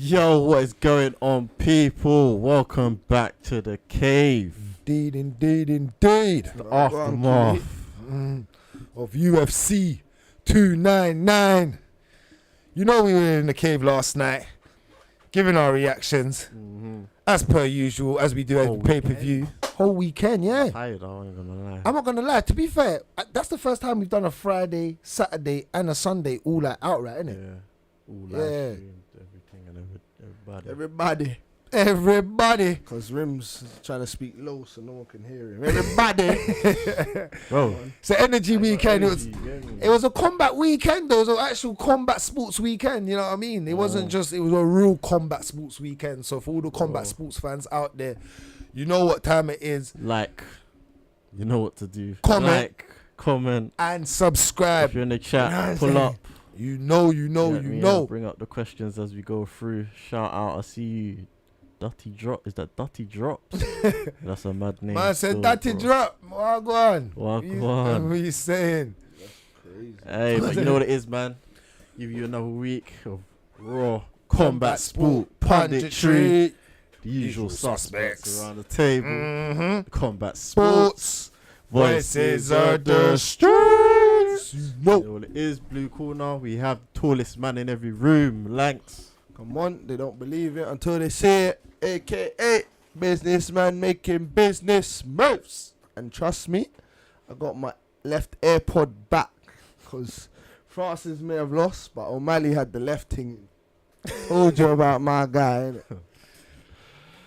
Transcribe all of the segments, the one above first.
Yo, what is going on, people? Welcome back to the cave. Indeed. The aftermath of UFC 299. You know we were in the cave last night, giving our reactions, as per usual, as we do every pay-per-view. Whole weekend, yeah. Tired, I ain't gonna lie. I'm not gonna lie. To be fair, that's the first time we've done a Friday, Saturday, and a Sunday all outright, isn't it? Yeah. All live streamed, everything and everybody. Everybody. Because Rimz is trying to speak low so no one can hear him. Everybody. Bro, It's an energy weekend. It was a combat weekend, though. It was an actual combat sports weekend, you know what I mean? It wasn't just, it was a real combat sports weekend. So for all the combat sports fans out there, you know what time it is. like, you know what to do. Comment. Like, comment. And subscribe. If you're in the chat, You know what I'm pull saying? up. You know. Bring up the questions as we go through. Shout out, I see you. Dutty Drop. Is that Dutty Drops? That's a mad name. Man said still, Dutty bro. Drop. Wagwan. Wagwan. What are you saying? Crazy. Hey, but you know what it is, man. Give you another week of raw combat sport punditry. The usual suspects around the table. Combat sports. Voices of the streets. You know what it is. Blue corner. We have tallest man in every room. Lankz. Come on, they don't believe it until they see it. AKA businessman making business moves. And trust me, I got my left AirPod back. Because Francis may have lost, but O'Malley had the left thing. Told you about my guy, innit?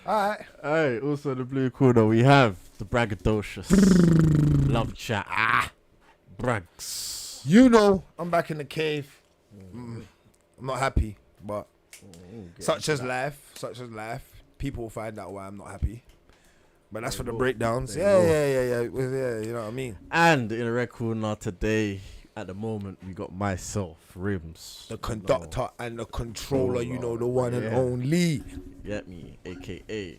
Alright. Alright, also the blue corner, we have the braggadocious love chat. Bragz. You know, I'm back in the cave. I'm not happy, but such as life. People will find out why I'm not happy. But that's for the breakdowns. Yeah. You know what I mean? And in the red corner today, at the moment, we got myself, Rimz. The conductor and the controller, you know, the one and only. Get me, aka.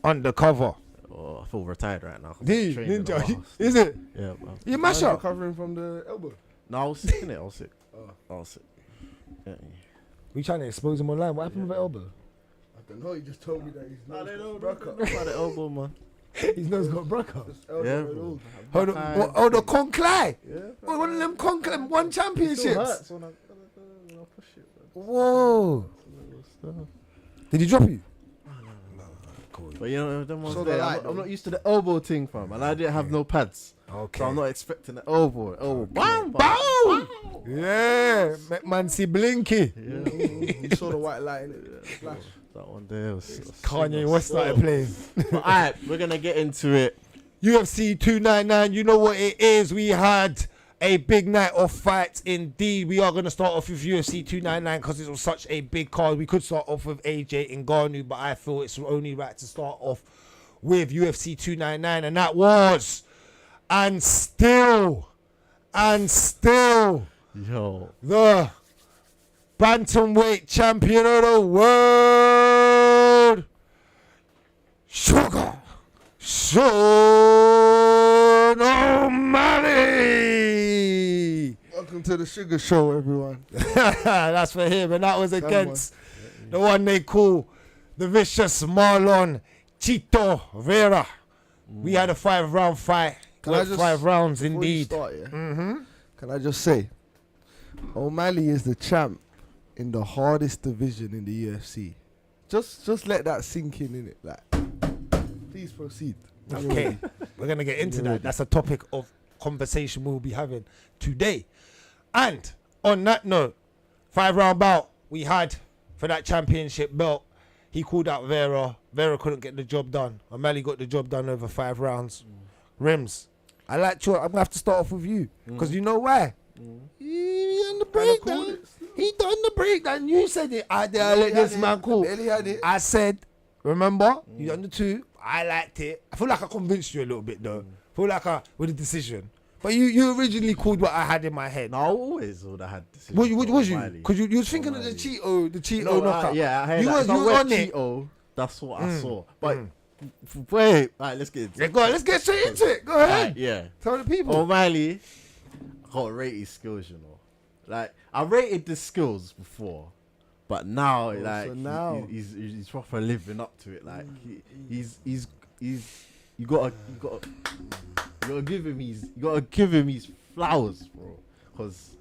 Undercover. Oh, I feel retired right now. Ninja. Is it? Yeah, man. You mash up. Recovering from the elbow. No, I was sick in it. I was sick. Get me. We trying to expose him online. What happened with elbow? I don't know, he just told me that he's Nah, not they don't broke know up. about the elbow, man. His nose got broke up. Yeah, bro. The Conclay. One of them Conclay won championships. When I push it, man. Whoa. Did he drop you? Cool. But you know, them ones So there, like, I'm not used to the elbow thing, fam. And I didn't have no pads. Okay. So I'm not expecting the elbow. Bam, bam. Yeah. Man, see Blinky. Yeah. You saw the white light in it. Flash. That one there was Kanye West started playing. But alright, we're gonna get into it. UFC 299, you know what it is. We had a big night of fights indeed. We are going to start off with UFC 299 because it was such a big card. We could start off with AJ Ngannou, but I feel it's only right to start off with UFC 299. And that was, and still, Yo. the bantamweight champion of the world, Suga. Sean O'Malley. Welcome to the Sugar Show, everyone. That's for him, and that was against the one they call the vicious Marlon Chito Vera. We had a 5-round fight. Can I just- 5 rounds Before you indeed. start, Can I just say, O'Malley is the champ in the hardest division in the UFC. Just let that sink in it. Like, please proceed. Okay, we're going to get into that. That's a topic of conversation we'll be having today. And on that note, 5-round bout we had for that championship belt. He called out Vera. Vera couldn't get the job done. O'Malley got the job done over 5 rounds. Rimz, I'm going to have to start off with you. Because you know why? He done the breakdown. He done the breakdown. You said it. I let this man call. I said, remember, you done the 2. I liked it. I feel like I convinced you a little bit though. Feel like with the decision. But you originally called what I had in my head. No, I always thought I had this. What was you? Because you was thinking of the Cheeto knockout. Yeah, I heard you that. was on it. Cheeto, that's what I saw. But wait, alright, let's get into Yeah, it. go on, let's get straight into it. Go ahead. Right, yeah. Tell the people. O'Malley, I can't rate his skills, you know. Like, I rated the skills before, But now, Oh, like so now- he's proper living up to it. Like he's you gotta give him his flowers, bro. Cause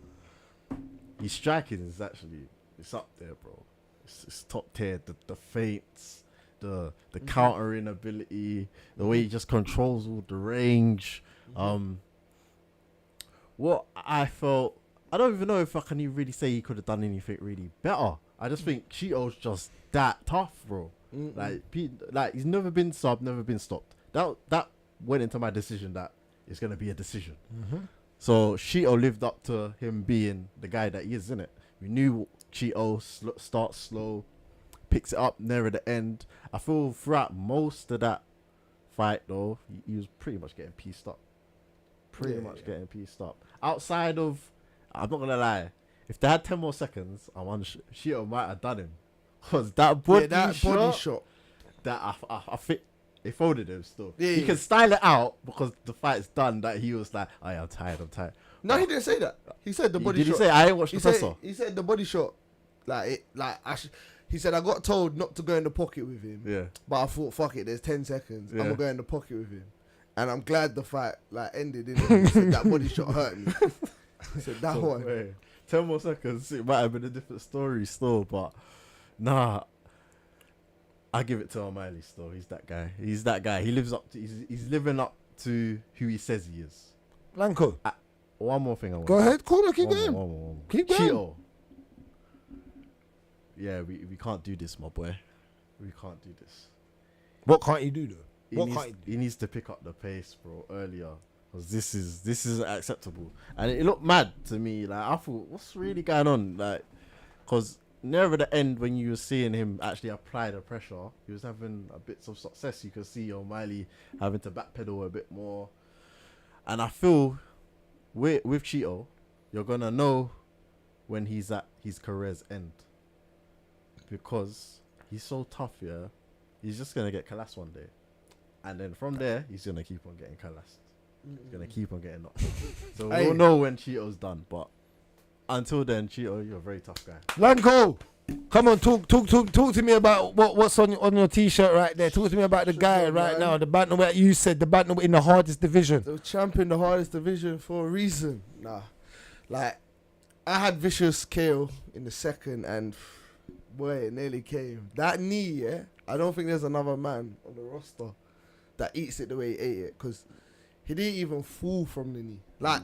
his striking is actually it's up there, bro. It's top tier. The feints, the countering ability, the way he just controls all the range. What I felt, I don't even know if I can even really say he could have done anything really better. I just think Chito's just that tough, bro. Like he's never been subbed, never been stopped. That went into my decision that it's gonna be a decision. So Chito lived up to him being the guy that he is, innit? We knew Chito starts slow, picks it up near the end. I feel throughout most of that fight though, he was pretty much getting pieced up. Getting pieced up. Outside of, I'm not gonna lie, if they had 10 more seconds, I wonder Chito might have done him. Cause that body shot, that I think they folded him still. Yeah, he can style it out because the fight's done. That he was like, oh, yeah, I'm tired. No, he didn't say that. He said the body Did shot. he say I ain't watched the presser? He said the body shot. He said I got told not to go in the pocket with him. Yeah. But I thought, fuck it, there's 10 seconds. Yeah. I'm gonna go in the pocket with him. And I'm glad the fight ended in it. He said that body shot hurt me. He said that one. Wait, 10 more seconds, it might have been a different story still, but nah. I give it to O'Malley still. He's that guy. He lives up to. He's living up to who he says he is. Blanco. One more thing I want. Go ahead, caller, keep One going. more. Keep going. Chito. Yeah, we can't do this, my boy. We can't do this. What can't you do though? He needs to pick up the pace, bro, earlier. Because this isn't acceptable. And it looked mad to me. Like, I thought, what's really going on? Like, because near the end, when you were seeing him actually apply the pressure, he was having a bit of success. You could see O'Malley having to backpedal a bit more. And I feel with Chito, you're going to know when he's at his career's end. Because he's so tough, yeah. He's just going to get collapsed one day. And then from there, he's going to keep on getting collapsed. He's going to keep on getting knocked. So we'll know when Chito's done. But until then, Chito, you're a very tough guy. Blanco, come on, talk to me about what's on your t-shirt right there. Talk to me about the guy right now, the bantamweight. You said the bantamweight in the hardest division. The champ in the hardest division for a reason. Nah, like I had vicious KO in the second, and boy, it nearly came. That knee, yeah. I don't think there's another man on the roster that eats it the way he ate it, because he didn't even fall from the knee. Like,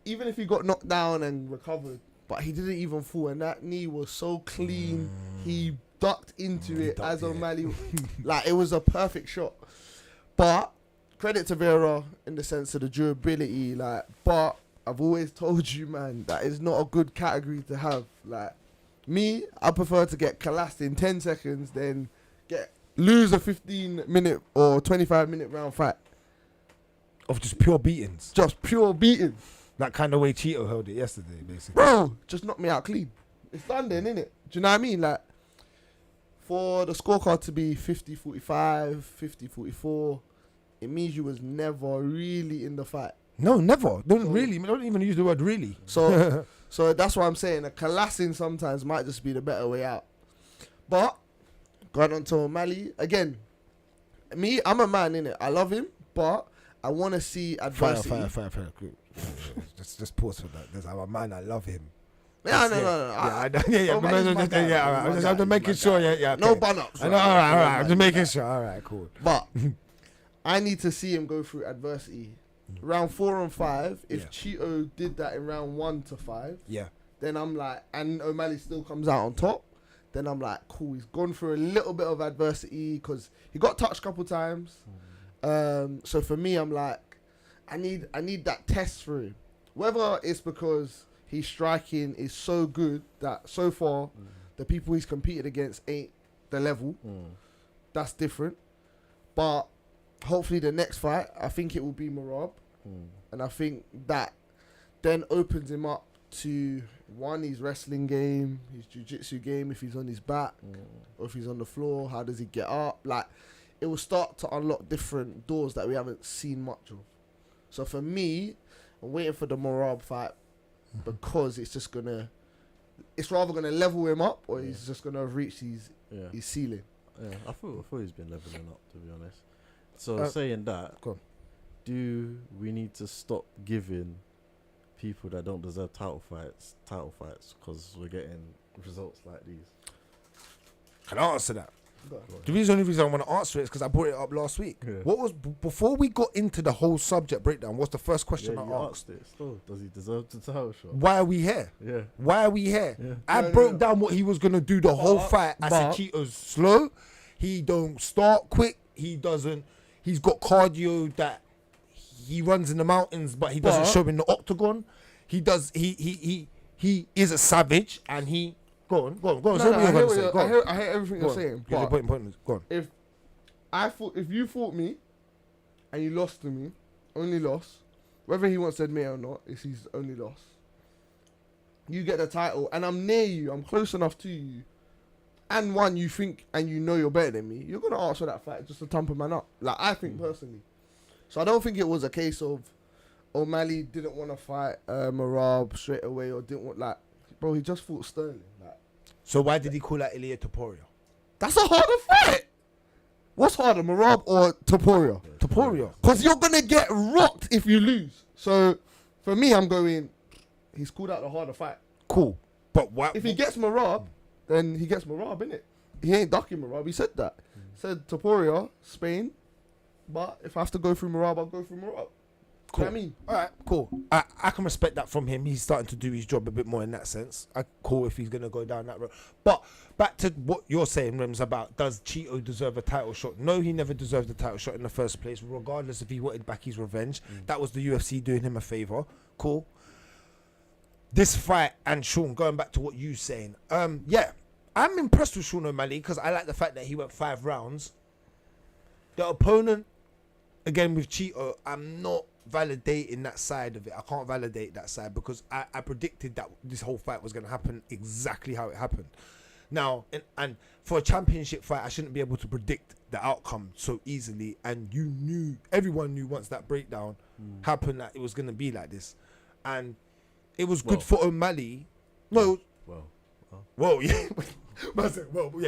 even if he got knocked down and recovered, but he didn't even fall, and that knee was so clean. He ducked into it as O'Malley. Like, it was a perfect shot. But credit to Vera in the sense of the durability. Like, but I've always told you, man, that is not a good category to have. Like, me, I prefer to get collapsed in 10 seconds than lose a 15-minute or 25-minute round fight. Of just pure beatings. Just pure beating. That kind of way Chito held it yesterday, basically. Bro, just knock me out clean. It's done then, innit? Do you know what I mean? Like, for the scorecard to be 50-45, 50-44, it means you was never really in the fight. No, never. Don't even use the word really. So so that's what I'm saying. A collapsing sometimes might just be the better way out. But, going on to O'Malley, again, me, I'm a man, innit? I love him, but I want to see adversity. Fire. Just pause for that. I'm a man, I love him. Yeah, no. I'm just making sure. Yeah. No bun-ups. All right. I'm just making sure. All right, cool. But I need to see him go through adversity. Round 4 and 5, if Chito did that in round 1 to 5, then I'm like, and O'Malley still comes out on top, then I'm like, cool, he's gone through a little bit of adversity because he got touched a couple times. So for me, I'm like, I need that test for him. Whether it's because his striking is so good that so far the people he's competed against ain't the level, that's different. But hopefully the next fight, I think it will be Marab. And I think that then opens him up to, one, his wrestling game, his jiu-jitsu game, if he's on his back or if he's on the floor, how does he get up? Like, it will start to unlock different doors that we haven't seen much of. So for me, I'm waiting for the Marab fight because it's just going to it's rather gonna level him up, or he's just gonna reach his ceiling. Yeah, I thought he's been leveling up, to be honest. So saying that, do we need to stop giving people that don't deserve title fights because we're getting results like these? Can I answer that? The only reason I want to answer it is because I brought it up last week. Yeah. What was before we got into the whole subject breakdown? What's the first question I asked? It still. Does he deserve the title shot? Why are we here? Yeah. Why are we here? Yeah. I broke down what he was gonna do the whole fight. I said Chito's slow. He don't start quick. He doesn't. He's got cardio that he runs in the mountains, but he doesn't show in the octagon. He does. He is a savage, and he. Go on. I hear everything you're saying. But go on. If you fought me and you lost to me, only loss, whether he wants to admit it or not, it's his only loss. You get the title, and I'm near you, I'm close enough to you, and one you think and you know you're better than me, you're gonna ask for that fight just to thump a man up. Like, I think personally. So I don't think it was a case of O'Malley didn't want to fight Marab straight away, or didn't want, like, bro, he just fought Sterling. So why did he call out Ilia Topuria? That's a harder fight. What's harder, Marab or Topuria? Topuria. Because you're going to get rocked if you lose. So, for me, I'm going, he's called out the harder fight. Cool. But what? If he gets Marab, then he gets Marab, innit? He ain't ducking Marab. He said that. Said Topuria, Spain. But if I have to go through Marab, I'll go through Marab. Cool. You know what I mean? All right, cool. I can respect that from him. He's starting to do his job a bit more in that sense. Cool if he's going to go down that road. But back to what you're saying, Rimz, about does Chito deserve a title shot? No, he never deserved a title shot in the first place, regardless if he wanted back his revenge. That was the UFC doing him a favour. Cool. This fight, and Sean, going back to what you're saying, yeah, I'm impressed with Sean O'Malley because I like the fact that he went 5 rounds. The opponent, again with Chito, I'm not validating that side of it. I can't validate that side because I predicted that this whole fight was going to happen exactly how it happened. Now, and for a championship fight, I shouldn't be able to predict the outcome so easily. And everyone knew once that breakdown happened that it was going to be like this. And it was good for O'Malley. Yeah,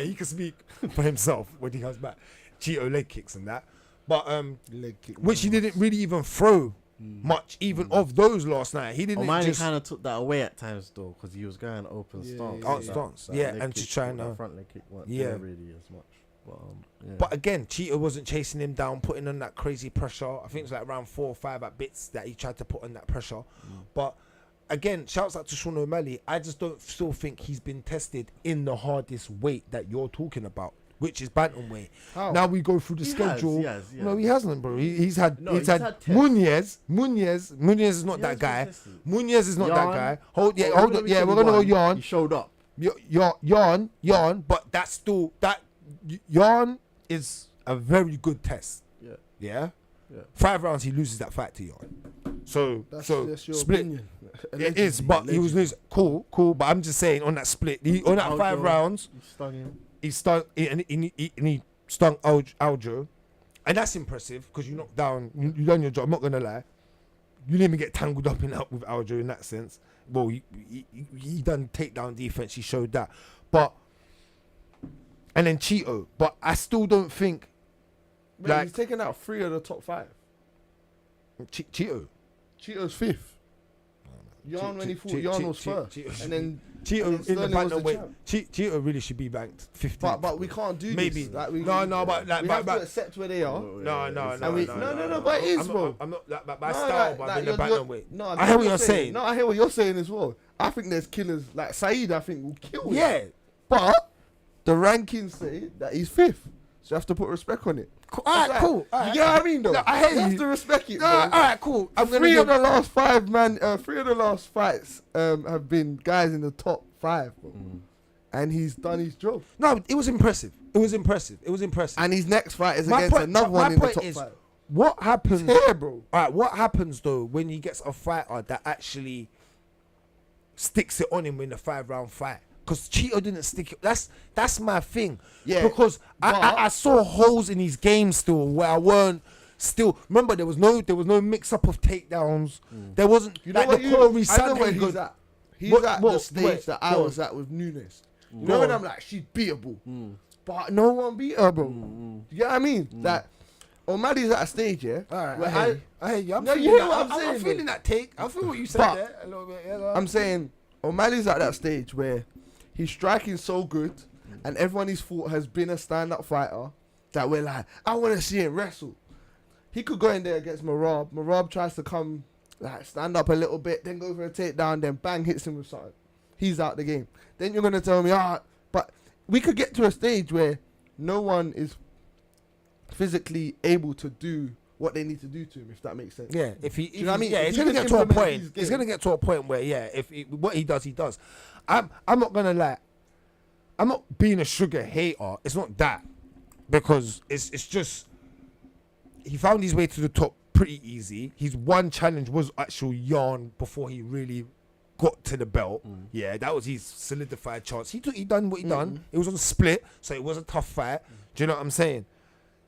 he can speak for himself when he comes back. Chito leg kicks and that. But which he didn't really even throw much of those last night. He didn't. O'Malley kind of took that away at times though, because he was going open stance. And just trying to front leg kick weren't really as much. But again, Chito wasn't chasing him down, putting on that crazy pressure. I think it was like around 4 or 5 at bits that he tried to put on that pressure. But again, shouts out to Sean O'Malley. I just don't still think he's been tested in the hardest weight that you're talking about, which is bantamweight. Now we go through the schedule. No, he hasn't, bro. He's had Muniz. Muniz is not that guy. Muniz is not that guy. Hold up. Yeah, we're gonna go Yarn. He showed up. Yarn. But that's still that. Yarn is a very good test. Yeah. 5 rounds, he loses that fight to Yarn. So that's your split. opinion. It is, but he was losing. Cool. But I'm just saying on that split, on that 5 rounds. He stung him. He stung and he stung Aljo, and that's impressive because you knocked down. You done your job. I'm not gonna lie. You didn't even get tangled up with Aljo in that sense. Well, he done takedown defense. He showed that, and then Chito. But I still don't think. He's taken out 3 of the top 5. Chito's 5th. Yarn when he fought Yarn was first, and then Chito in the bantamweight. Chito really should be ranked 15th. But we can't do maybe. This. Like, we have to accept where they are. No. But it is, bro. I'm not like my style, but in the bantamweight. No, I hear what you're saying. No, I hear what you're saying as well. I think there's killers like Saeed. I think will kill him. Yeah, but the rankings say that he's 5th, so you have to put respect on it. All right, cool. You get what I mean, though? No, I hear you. You have to respect it, bro. All right, cool. 3 of the last 5, man. 3 of the last fights have been guys in the top 5, bro. And he's done his job. No, it was impressive. It was impressive. And his next fight is against another one in the top 5. What happens? Here, bro. All right, what happens though when he gets a fighter that actually sticks it on him in the 5-round fight? Because Chito didn't stick it. That's my thing. Yeah. Because I saw holes in his game still where I weren't still. Remember, there was no mix up of takedowns. There wasn't. You know what? I know where he's at. He's What- at what- the stage wait, that I go was at with Nunes. You Go know when on. I'm like, she's beatable, Mm. but no one beat her, bro. You get what I mean? Mm. That O'Malley's at a stage, yeah. Alright, where I hear you. I'm No, you feeling hear that. what I'm I'm saying, feeling though. that take. I feel what you said But there a little bit. Yeah, go on. I'm saying O'Malley's at that stage where he's striking so good, and everyone he's fought has been a stand-up fighter that we're like, I want to see him wrestle. He could go in there against Marab. Marab tries to come, like, stand up a little bit, then go for a takedown, then bang, hits him with something. He's out the game. Then you're gonna tell me, but we could get to a stage where no one is physically able to do what they need to do to him, if that makes sense. Yeah, if he, you know what I mean? yeah, If it's he gonna can get to a implement point. his It's game. gonna get to a point where, yeah, if what he does, he does. I'm not gonna lie. I'm not being a Sugar hater. It's not that, because it's just he found his way to the top pretty easy. His one challenge was actual yarn before he really got to the belt. Yeah, that was his solidified chance. He done what he done. It was on a split, so it was a tough fight. Do you know what I'm saying?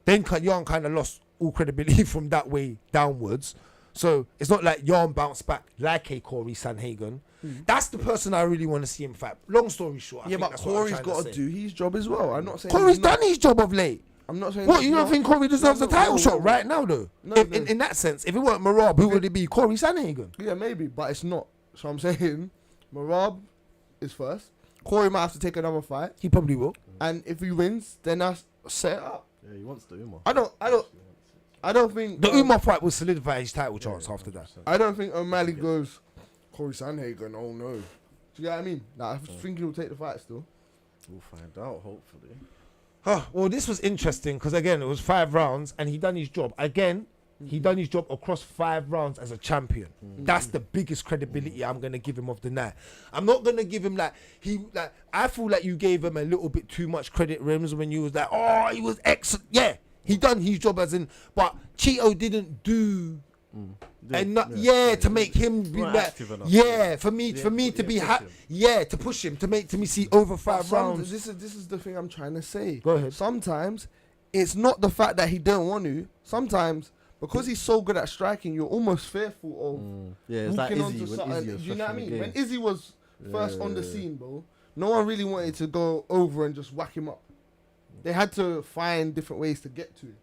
Then Yarn kind of lost all credibility from that way downwards. So it's not like Yarn bounced back like a Corey Sanhagen. That's the person I really want to see him fight. Long story short, I Yeah, think but that's what I'm Corey's trying got to say. do his job as well. I'm not saying Corey's he's not- done his job of late. I'm not saying What, he's you don't not. think Corey deserves No, a title no, shot no. right now, though? No, If, no. in that sense, if it weren't Marab, who would it be? Corey Sanhagen. Yeah, maybe, but it's not. So I'm saying Marab is first. Corey might have to take another fight, He probably will. and if he wins, then that's set it up. Yeah, he wants the Umar. I don't think The Umar fight will solidify his title chance after that. I don't think O'Malley goes Corey Sanhagen. Oh no, do you get what I mean? Like, I think he'll take the fight still. We'll find out, hopefully. Well, this was interesting because again, it was 5 rounds and he done his job. Again, he done his job across 5 rounds as a champion. That's the biggest credibility I'm gonna give him of the night. I'm not gonna give him I feel like you gave him a little bit too much credit, Rimz, when you was like, oh, he was excellent. Yeah, he done his job as in, but Chito didn't do. And not to make him be Not like, active enough. for me to be push him. to push him to me see over 5 rounds. This is the thing I'm trying to say. Go ahead. Sometimes it's not the fact that he don't want to. Sometimes because he's so good at striking, you're almost fearful of Yeah, it's like walking Izzy onto when something. Izzy was You know what I fresh in mean? the When game. Izzy was first on the scene, bro, no one really wanted to go over and just whack him up. They had to find different ways to get to him.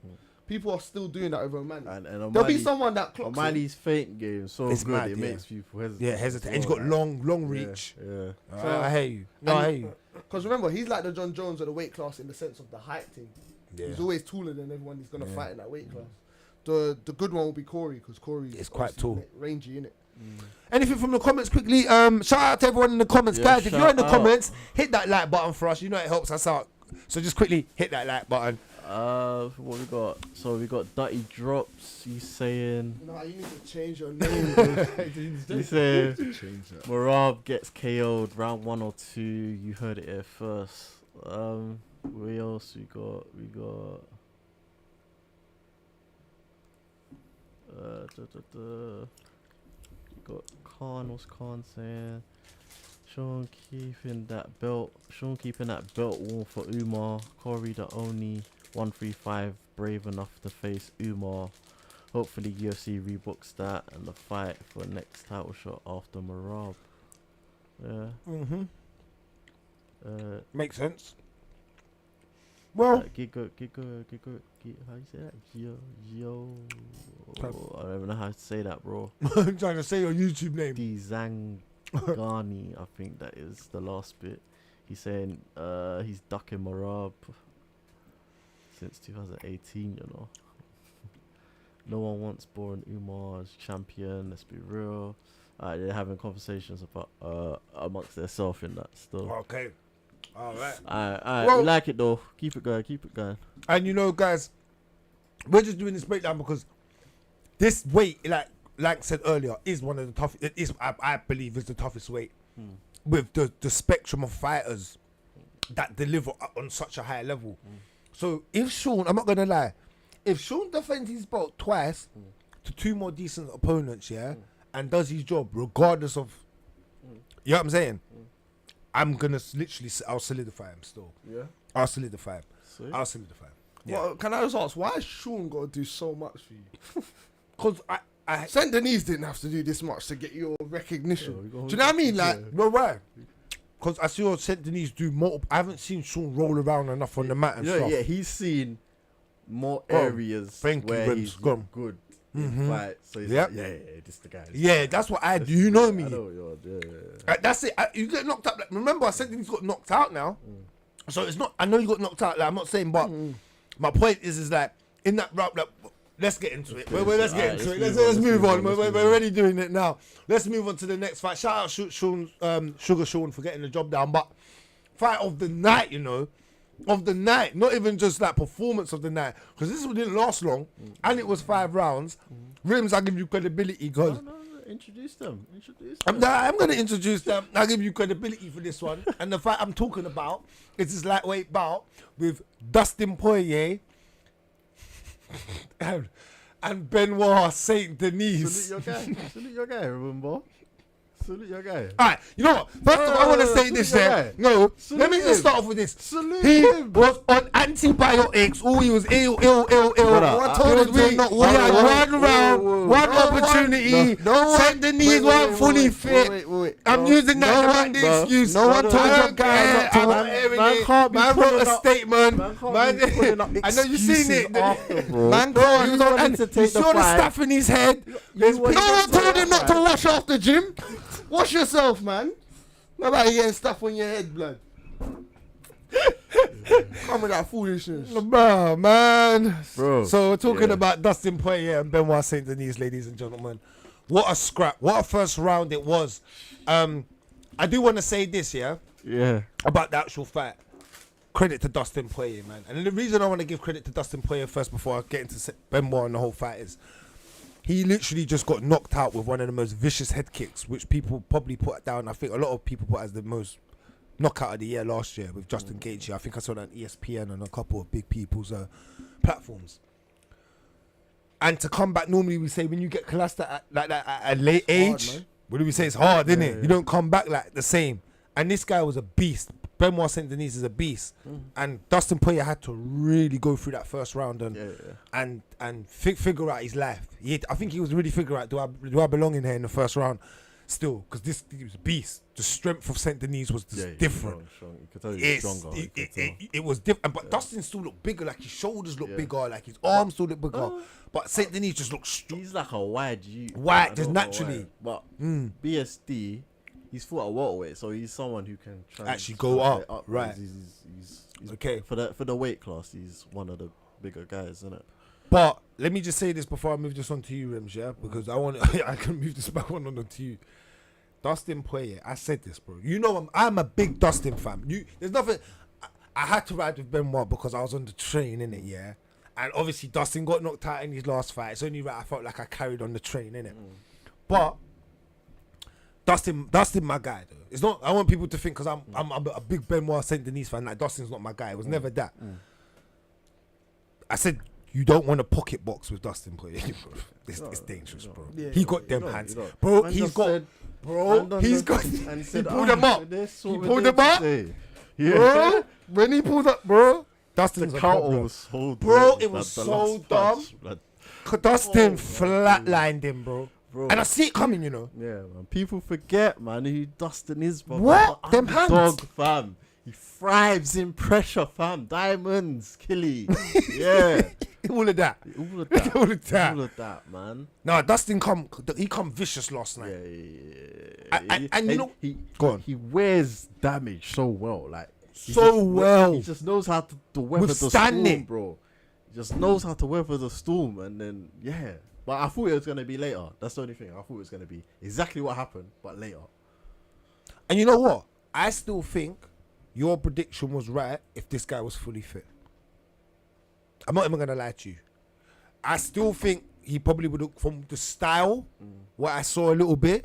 People are still doing that over O'Malley. And There'll O'Malley, be someone that clocks him. O'Malley's feint game so It's good mad, it yeah. makes people hesitate. Yeah, hesitate. And he's as got well, long like, reach. Yeah. I hear you. No, I hear you. Because remember, he's like the John Jones of the weight class in the sense of the height thing. Yeah. He's always taller than everyone he's going to fight in that weight class. The good one will be Corey, because Corey It's quite obviously tall. rangy, innit? Anything from the comments quickly? Shout out to everyone in the comments, Yeah, guys. If you're in the shout out. comments, hit that like button for us. You know it helps us out. So just quickly hit that like button. What we got? So we got Dutty Drops. He's saying No, you need to change your name, bro. he's saying Change that. Marab gets KO'd round 1 or 2. You heard it here first. What else we got? We got we got Khan. What's Khan saying? Sean keeping that belt warm for Umar. Corey the only 135 brave enough to face Umar. Hopefully UFC rebooks that and the fight for next title shot after Marab. Yeah. Makes sense. Well, Gigo, how you say that? Gio. I don't even know how to say that, bro. I'm trying to say your YouTube name. Dizangani, I think that is the last bit. He's saying he's ducking Marab since 2018, you know. No one wants boring Umar as champion, let's be real. They're having conversations about amongst themselves in that still. Okay. Alright. Alright, Well- we like it though. Keep it going. And you know, guys, we're just doing this breakdown because this weight, like Lankz said earlier, is one of the toughest. It is, I believe, is the toughest weight with the spectrum of fighters that deliver on such a high level. So if Sean, I'm not gonna lie, if Sean defends his belt twice to 2 more decent opponents, and does his job regardless of, you know what I'm saying? I'm gonna I'll solidify him still. Yeah. I'll solidify him. Sweet. I'll solidify him. Yeah. Well, can I just ask, why has Sean got to do so much for you? Because Saint-Denis didn't have to do this much to get your recognition. Yeah, Do you know what I mean? Like, No, right. Because I see Saint-Denis do multiple. I haven't seen Sean roll around enough on the mat and stuff. Yeah, he's seen more Go on. areas Thank you, where Rimz. he's Go on. good in fight. So he's Yep. like, yeah, this is the guy. Yeah, that's what I do. You know me. I know you're, That's it. You get knocked out. Like, remember, I said he's got knocked out now. So it's not. I know you got knocked out. Like, I'm not saying, but my point is like in that route. Like, let's get into it. Let's get into it. Let's move on. We're already doing it now. Let's move on to the next fight. Shout out Sean, Sugar Sean for getting the job down. But fight of the night, you know, of the night. Not even just that performance of the night, because this one didn't last long, and it was 5 rounds. Rimz, I give you credibility, because. No, introduce them. I'm going to introduce them. I'll give you credibility for this one. And the fight I'm talking about is this lightweight bout with Dustin Poirier and Benoit Saint-Denis. Salute your guy, remember? Salute your guy. Alright, you know what? First of all, I want to say this here. No, let me just start off with this. Salute He him. was on antibiotics. Oh, he was ill. I told him not he had one round, one opportunity. Saint-Denis weren't fully fit. Wait. I'm using that to make the excuse. No one told your guy not to. Man wrote a statement. I know you've seen it. Man, he was on and you saw the stuff in his head. No one told him not to wash off the gym. Wash yourself, man. Nobody getting stuff on your head, blood. Come with that foolishness. Bro, man. Bro, So we're talking about Dustin Poirier and Benoit Saint-Denis, ladies and gentlemen. What a scrap. What a first round it was. I do want to say this, yeah, about the actual fight. Credit to Dustin Poirier, man. And the reason I want to give credit to Dustin Poirier first before I get into Benoit and the whole fight is he literally just got knocked out with one of the most vicious head kicks, which people probably put down. I think a lot of people put as the most knockout of the year last year with Justin Gaethje. I think I saw that on ESPN and a couple of big people's platforms. And to come back, normally we say when you get collapsed like that at a late age, man. what do we say? It's hard, isn't it? You don't come back like the same. And this guy was a beast. Benoit Saint-Denis is a beast. And Dustin Poirier had to really go through that first round and figure out his life. I think he was really figuring out, do I belong in here in the first round still? Because he was a beast. The strength of Saint-Denis was just different. Strong. You could tell he was stronger. It was different. But Dustin still looked bigger. Like his shoulders looked bigger. Like his arms still looked bigger. But Saint-Denis just looked strong. He's like a wide G. Wide, just naturally. But BSD, he's fought at welterweight, so he's someone who can Actually go up, right. He's Okay. For the weight class, he's one of the bigger guys, isn't it? But let me just say this before I move this on to you, Rimz, yeah? Because I can move this back on to you. Dustin Poirier, I said this, bro. You know I'm a big Dustin fan. There's nothing. I had to ride with Benoit because I was on the train, innit, yeah? And obviously Dustin got knocked out in his last fight. It's only right I felt like I carried on the train, innit? But Dustin, my guy, though. It's not. I want people to think because I'm a big Benoit Saint-Denis fan. Like Dustin's not my guy. It was never that. I said you don't want a pocket box with Dustin Poirier, bro. It's dangerous, bro. Yeah, he got them hands, bro. He pulled them up. He pulled them up. Bro, when he pulled up, bro, Dustin's a problem. Was so bro, it was so dumb. Dustin flatlined him, bro. And I see it coming, you know. Yeah, man. People forget, man, who Dustin is, bro. What? Them hands? Dog, fam. He thrives in pressure, fam. Diamonds, killy. Yeah. All of that. All of that. All of that. All of that, man. No, Dustin come vicious last night. Yeah. And you know, go on. He wears damage so well, like so well. He just knows how to weather the storm, bro. He just knows how to weather the storm, and then But I thought it was gonna be later. That's the only thing. I thought it was gonna be exactly what happened, but later. And you know what? I still think your prediction was right if this guy was fully fit. I'm not even gonna lie to you. I still think he probably would look from the style, what I saw a little bit.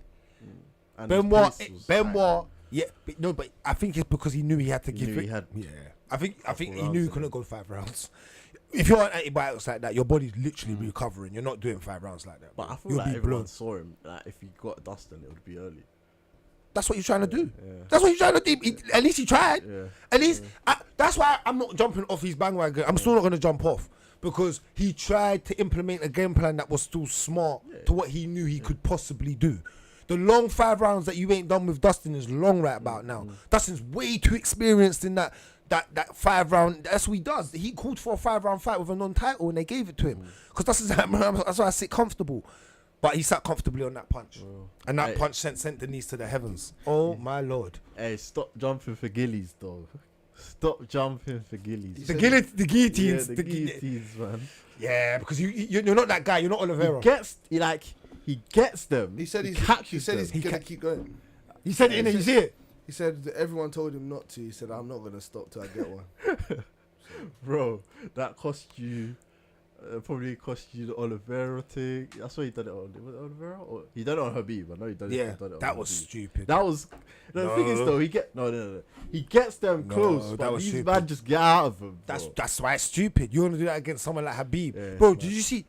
And Benoit, but I think it's because he knew he had to give it. I think he knew he couldn't go 5 rounds. If you're on antibiotics like that, your body's literally recovering. You're not doing 5 rounds like that. But I feel like everyone saw him. Like if he got Dustin, it would be early. That's what he's trying to do. That's what he's trying to do. At least he tried. At least that's why I'm not jumping off his bandwagon. I'm still not going to jump off because he tried to implement a game plan that was still smart to what he knew he could possibly do. The long 5 rounds that you ain't done with Dustin is long right about now. Dustin's way too experienced in that 5 round. That's what he does. He called for a 5 round fight with a non-title and they gave it to him. Because that's why I sit comfortable. But he sat comfortably on that punch. And that punch sent saint-denis to the heavens. Oh my Lord. Hey, stop jumping for gillies, dog. Stop jumping for gillies. The guillotines. Yeah, the guillotines, man. Yeah, because you're not that guy. You're not Oliveira. He gets them. He said he's gonna keep going. He said it in it. You see it? He said that everyone told him not to. He said, I'm not gonna stop till I get one. Bro, that cost you. Probably cost you the Oliveira thing. That's why he done it on. Was it Oliveira? Or he done it on Habib. I know he done it. Yeah, done it on that was Habib. stupid. That was. The thing is though, he gets them close. that But was these stupid. man just get out of them. That's why it's stupid. You want to do that against someone like Habib, Yeah, bro? it's Did you see?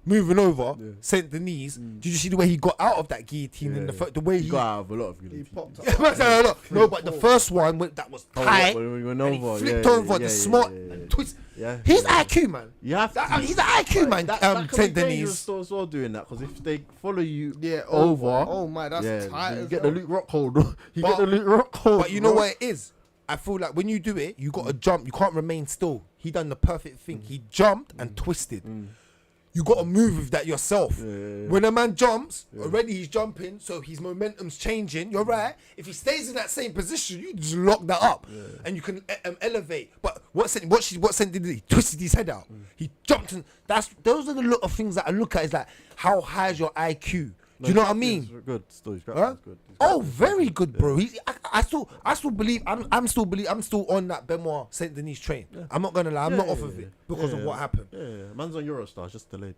Moving over, saint-denis. Did you see the way he got out of that guillotine and the way he got out of a lot of He guillotines. popped Yeah, up. no, but the first one that was tight, when we went and he over, flipped yeah, over yeah, the yeah, smart yeah, yeah. twist. Yeah, He's yeah. IQ, man. You have to. He's an IQ man. That can be Saint-Denis. dangerous as well doing that because if they follow you over. Oh my, that's tight. you get the Luke Rock hold. You get the Luke Rock hold. But you know what it is? I feel like when you do it, you got to jump. You can't remain still. He done the perfect thing. He jumped and twisted. You got to move with that yourself. When a man jumps, already he's jumping, so his momentum's changing. You're right. If he stays in that same position, you just lock that up, and you can elevate. But what did he twisted his head out? He jumped, and those are the lot of things that I look at. Is like, how high is your IQ? Do you know what I mean? Good. Still, Huh? good. Oh, very good, bro. I still believe. I'm still on that Benoit Saint-Denis train. I'm not gonna lie. I'm not off of it because of what happened. Yeah, man's on Eurostar, just delayed.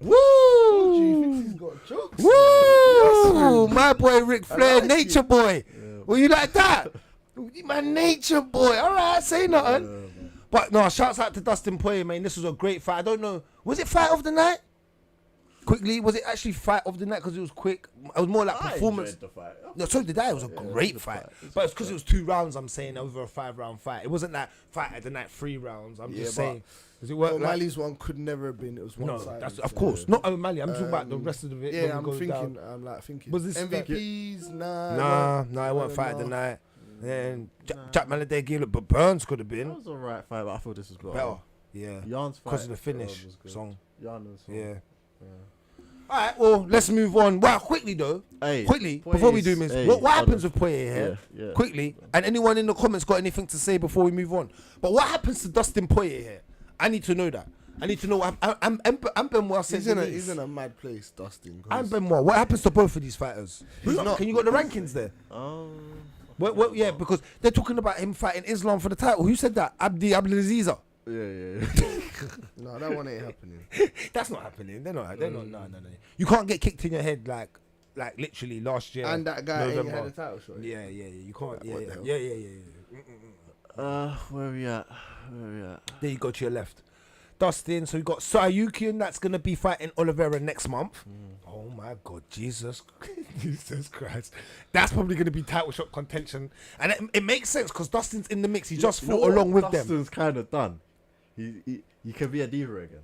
Woo! Do you think he's got jokes? Woo! My boy Ric Flair, nature boy. Well, you like that? My nature boy. All right, say nothing. But no, shouts out to Dustin Poirier, man. This was a great fight. I don't know. Was it fight of the night? Quickly, was it actually fight of the night because it was quick? It was more like performance. The fight. No, so did I. It was a great fight. But it's because it was 2 rounds, I'm saying, over a 5-round fight. It wasn't that fight of the night 3 rounds. I'm just saying. Does it work like... O'Malley's one could never have been. It was one No, side. that's, of course. Not O'Malley. I'm talking about the rest of it. Yeah, I'm thinking. Was this MVPs? Nah, it wasn't fight of the night. And Jack Maladay gave it, but Burns could have been. That was a right fight, but I thought this was better. Yeah. Yarn's fight Because of the finish song. Yarn's song. Yeah. Alright, well, let's move on. Wow, quickly though. Quickly, before we do this, what happens with Poirier here? Yeah. Quickly, and anyone in the comments got anything to say before we move on? But what happens to Dustin Poirier here? I need to know that. I need to know what I'm Benoit He's in a mad place, Dustin. I'm Benoit. What happens to both of these fighters? Can you got the rankings there? Well, yeah, because they're talking about him fighting Islam for the title. Who said that? Abdelaziz. Yeah. No, that one ain't happening. That's not happening. They're not. No. You can't get kicked in your head like literally last year. And that guy November. ain't had a title shot. Yeah. You can't. What the hell? Yeah. Where we at? There you go to your left. Dustin. So you got Sayukian that's gonna be fighting Oliveira next month. Oh my God, Jesus Christ! That's probably gonna be title shot contention, and it makes sense because Dustin's in the mix. He just fought along with them. Dustin's kind of done. He can be a diva again.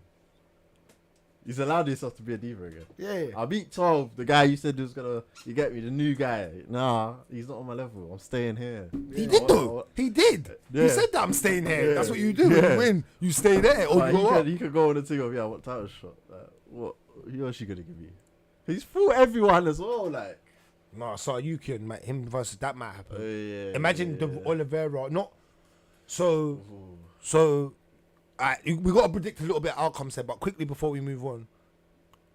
He's allowed himself to be a diva again. Yeah. I beat 12, the guy you said was gonna. You get me, the new guy. Nah, he's not on my level. I'm staying here. He did though. He did. Yeah. He said that I'm staying here. Yeah. That's what you do. When you win, you stay there or you go up. He could go on the thing of what title shot. What? Who else you gonna give me? He's fought everyone as well. Like. No, Sayukian, mate, him versus that might happen. Yeah. Imagine the Oliveira. Not so. We got to predict a little bit of outcomes here, but quickly before we move on,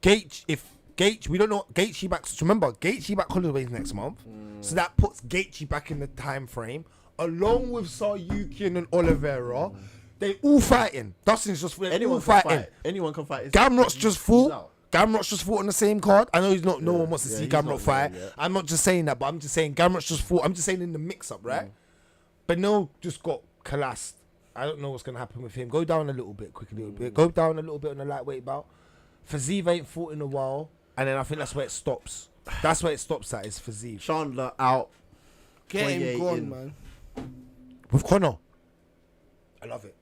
Gaethje, we don't know Gaethje back. So remember, Gaethje back Holloway's next month, so that puts Gaethje back in the time frame, along with Sayukian and Oliveira. They all fighting. Dustin's just Anyone all can fighting. fight. Anyone can fight. Gamrot's just He's fought. out. Gamrot's just fought on the same card. I know he's not. No one wants to see he's Gamrot not fight. there yet. I'm not just saying that, but I'm just saying Gamrot's just fought. I'm just saying in the mix-up, right? But no, just got collapsed. I don't know what's gonna happen with him. Go down a little bit, quickly, a little bit. Go down a little bit on the lightweight bout. Faziev ain't fought in a while, and then I think that's where it stops. That's where it stops at is Faziev. Chandler out. Get him 28 gone, in. man. With Conor. I love it.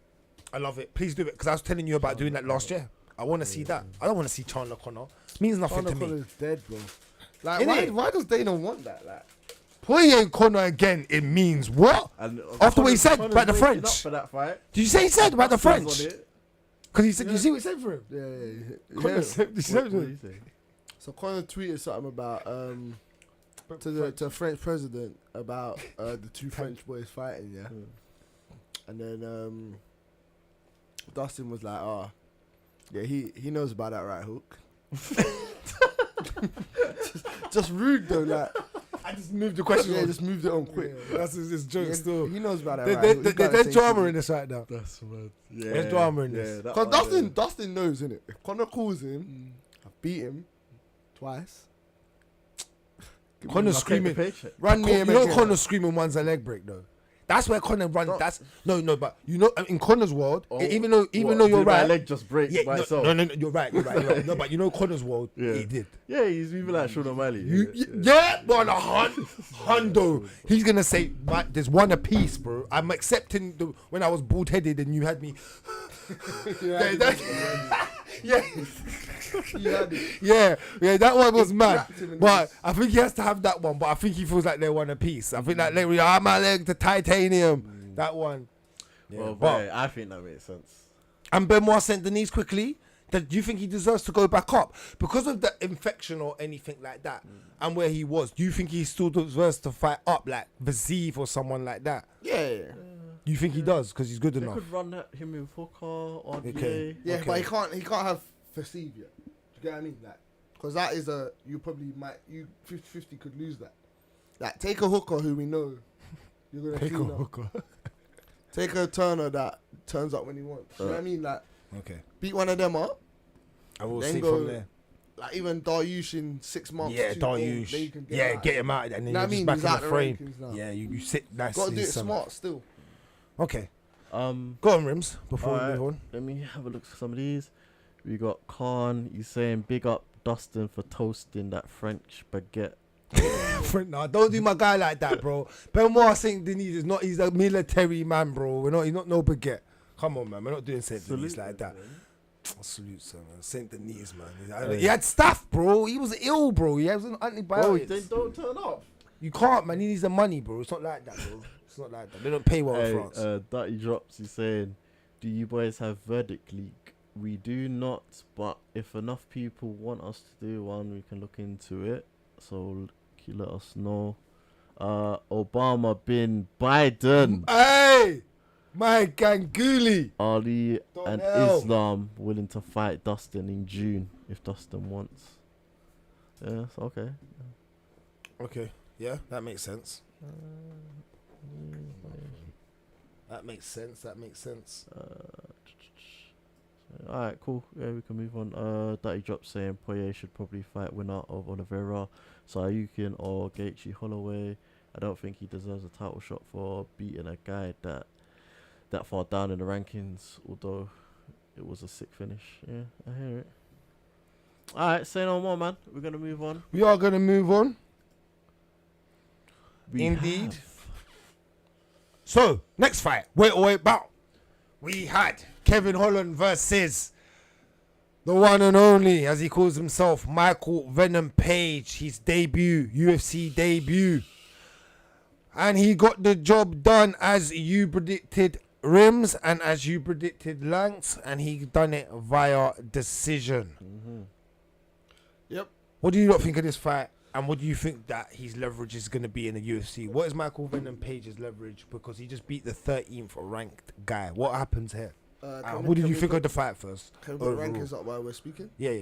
I love it. Please do it, because I was telling you about doing that last year. I want to see that. I don't want to see Chandler Connor. Means nothing to me. Connor's dead, bro. Like, why does Dana want that? Like, Poirier and Connor again, it means what? And After what he said Connor's about the waking up French. for that fight. Did you say he said about the Connor's French? on it. Because he said, you see what he said for him? yeah. Connor said, he said What for did him. he say? So Connor tweeted something about to the French president about the two French boys fighting, yeah. And then Dustin was like, "Oh, yeah, he knows about that, right, Hook?" just rude though, like. I just moved the question. Yeah, just moved it on quick. Yeah, that's his joke Yeah, still. He knows about that, right? Hook. There's drama in this right now. That's mad. Yeah. There's drama in this. that Because one, Dustin knows, innit? If Connor calls him, I've beat him twice. Connor's I'll take the screaming. paycheck. Run me him You know again. Connor's screaming one's a leg break though. That's where Connor runs. Don't- That's no, but you know, in Connor's world, Oh, even though what, you're did my right, leg just break by itself. no, you're right. No, but you know Connor's world, Yeah. he did. Yeah, he's moving like Sean O'Malley. But Hundo, he's gonna say, "There's one apiece, bro." I'm accepting when I was bald headed and you had me. Yeah, that one was mad. But I think he has to have that one. But I think he feels like they're one apiece. I think that leg, my leg to titanium. That one. Yeah, Well, but I think that makes sense. and Benoit saint-denis quickly. Do you think he deserves to go back up because of the infection or anything like that, and where he was? Do you think he still deserves to fight up like Vazeev or someone like that? Yeah. You think he does because he's good They enough? could run that him with Hooker or Okay. Yeah, Okay. but he can't have Vaseev yet. Do you get what I mean? Like, because that is you probably might, 50-50 could lose that. Like, take a hooker who we know you're going to Take a clean up. hooker. Take a Turner that turns up when he wants. You know what I mean? Like, Okay. beat one of them up. I will Then see go- from there. Like, even Dariush in 6 months. Yeah, 2 goals, Dariush. then you can Yeah, out. get him out, and then Know you're what I just mean? back He's in out the the frame. rankings now. Yeah, you sit nice. Got to do in it summer. smart still. Okay, go on, Rimz. Before Alright. we move on. Let me have a look at some of these. We got Khan. He's saying big up Dustin for toasting that French baguette. Nah, don't do my guy like that, bro. Benoit Saint-Denis is not. He's a military man, bro. He's not no baguette. Come on, man. We're not doing Saint-Denis like that. Salute, sir, man. Saint-Denis, man. He had staff, bro. He was ill, bro. He has an Bro, antibiotics. they don't turn up. You can't, man. He needs the money, bro. It's not like that, bro. It's not like that. They don't pay well in France. Dirty Drops. He's saying, do you boys have verdict leak? We do not, but if enough people want us to do one, we can look into it. So let us know. Obama bin Biden. Hey, my Ganguly. Ali and Donell. Islam willing to fight Dustin in June if Dustin wants. Yes, okay. Okay, yeah, that makes sense. That makes sense. Alright, cool. Yeah, we can move on. Dirty Drop saying Poirier should probably fight winner of Oliveira, Sayukin or Gaethje Holloway. I don't think he deserves a title shot for beating a guy that far down in the rankings, although it was a sick finish. Yeah, I hear it. Alright, say no more, man. We're gonna move on. We are gonna move on. We Indeed. have- So, next fight, wait, bout. We had Kevin Holland versus the one and only, as he calls himself, Michael Venom Page. His debut, UFC debut. And he got the job done as you predicted, Rimz, and as you predicted, Lankz, and he done it via decision. Yep. What do you not think of this fight? And what do you think that his leverage is going to be in the UFC? What is Michael Venom Page's leverage? Because he just beat the 13th ranked guy. What happens here? What did you think of the fight first? Can we put overall? rankings up while we're speaking? Yeah.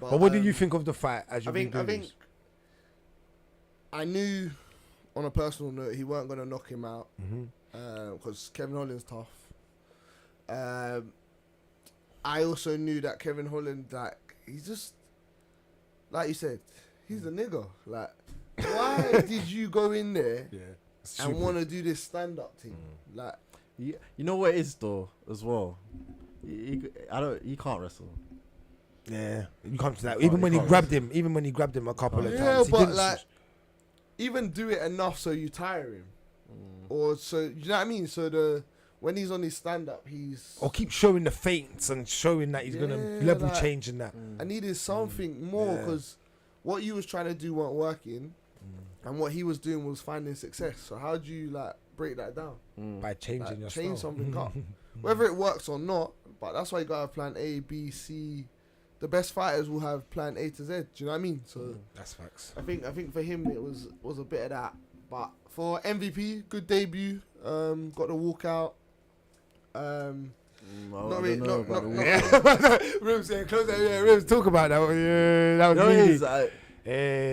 But what did you think of the fight as you I think I knew on a personal note he weren't going to knock him out because Kevin Holland's tough. I also knew that Kevin Holland, like, he's just, like you said, he's a nigga. Like, why did you go in there and want to do this stand-up thing? Like, You know what it is though, as well. He can't wrestle. Yeah, you come to that. Even when he grabbed him a couple of yeah, times. He but didn't like, even do it enough so you tire him, or so you know what I mean. So when he's on his stand-up, he's... Or keep showing the feints and showing that he's going to level like, change in that. I needed something more because what you was trying to do weren't working and what he was doing was finding success. So how do you like break that down? By changing your change style. something up. Whether it works or not, but that's why you got to have plan A, B, C. The best fighters will have plan A to Z. Do you know what I mean? So that's facts. I think for him it was a bit of that. But for MVP, good debut. Got the walkout. Rimz, close that. Yeah, Rimz, talk about that. That was really.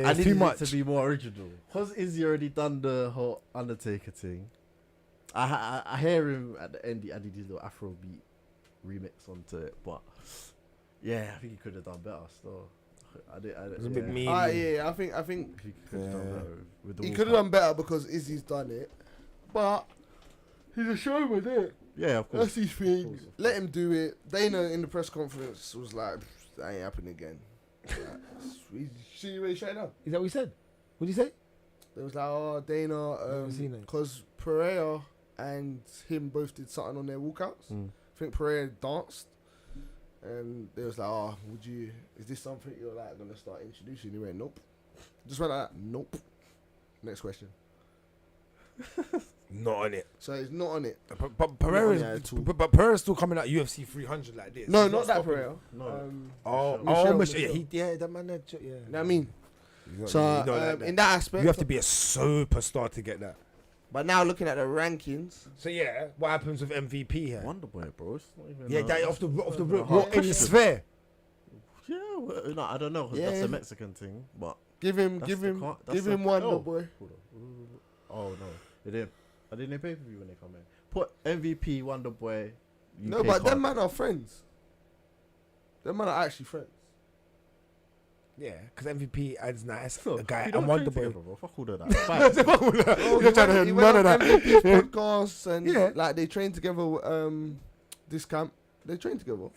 I need too much to be more original. Because Izzy already done the whole Undertaker thing. I hear him at the end. I did his little Afrobeat remix onto it, but yeah, I think he could have done better. Still, it was a bit mean. I think he could have done better with the. He could have done better because Izzy's done it, but he's a showman, isn't it? Yeah, of course. That's his thing. Of course. Let him do it. Dana in the press conference was like, "That ain't happening again." See what he shut down. Is that what he said? What did he say? It was like, "Oh, Dana, because Pereira and him both did something on their walkouts. I think Pereira danced, and they was like, "Oh, is this something you're like gonna start introducing?" He went, "Nope." Just went like that. Nope. Next question. Not on it. So he's not on it. But Pereira's still coming out UFC 300 like this. No, not that Pereira. No. Michelle. That man. Yeah. You know what I mean? So in that aspect, you have to be a superstar to get that. But now looking at the rankings, so yeah, what happens with MVP here? Wonderboy, bro. It's not even that off the what in the sphere? Yeah, well, no, I don't know. Yeah. That's a Mexican thing, but give him Wonderboy. Oh no, I didn't pay per view when they come in. Put MVP Wonderboy. No, but them man are friends. Them man are actually friends. Yeah, because MVP adds nice. No, a guy we and don't train Wonderboy. together, bro. Fuck all of that. You're trying to hear none of that. MVP's podcasts and like they train together. This camp they train together.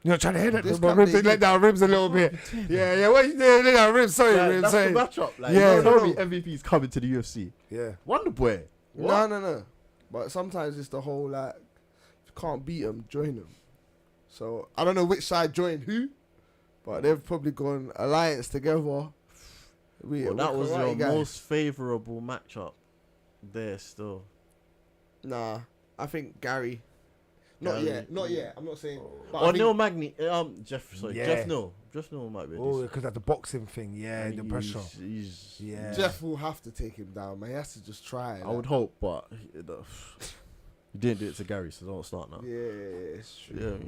You're not trying to hear that, This bro. camp Rimz, they let down Rimz a little bit. Yeah. What you doing? Let down Rimz. Sorry, Rimz. That's Sorry. the matchup. Like, Yeah. you know me, MVP's coming to the UFC. Yeah. Wonderboy. No. But sometimes it's the whole like, if you can't beat them, join them. So I don't know which side joined who, but they've probably gone alliance together. Well, that was your most favourable matchup there still. Nah, I think Gary. Not yet. I'm not saying. Or Neil Magny. Jeff Neal. Jeff Neal might be. Oh, because of the boxing thing. Yeah, the pressure. Yeah. Jeff will have to take him down, man. He has to just try. I would hope, but he didn't do it to Gary, so don't start now. Yeah, it's true.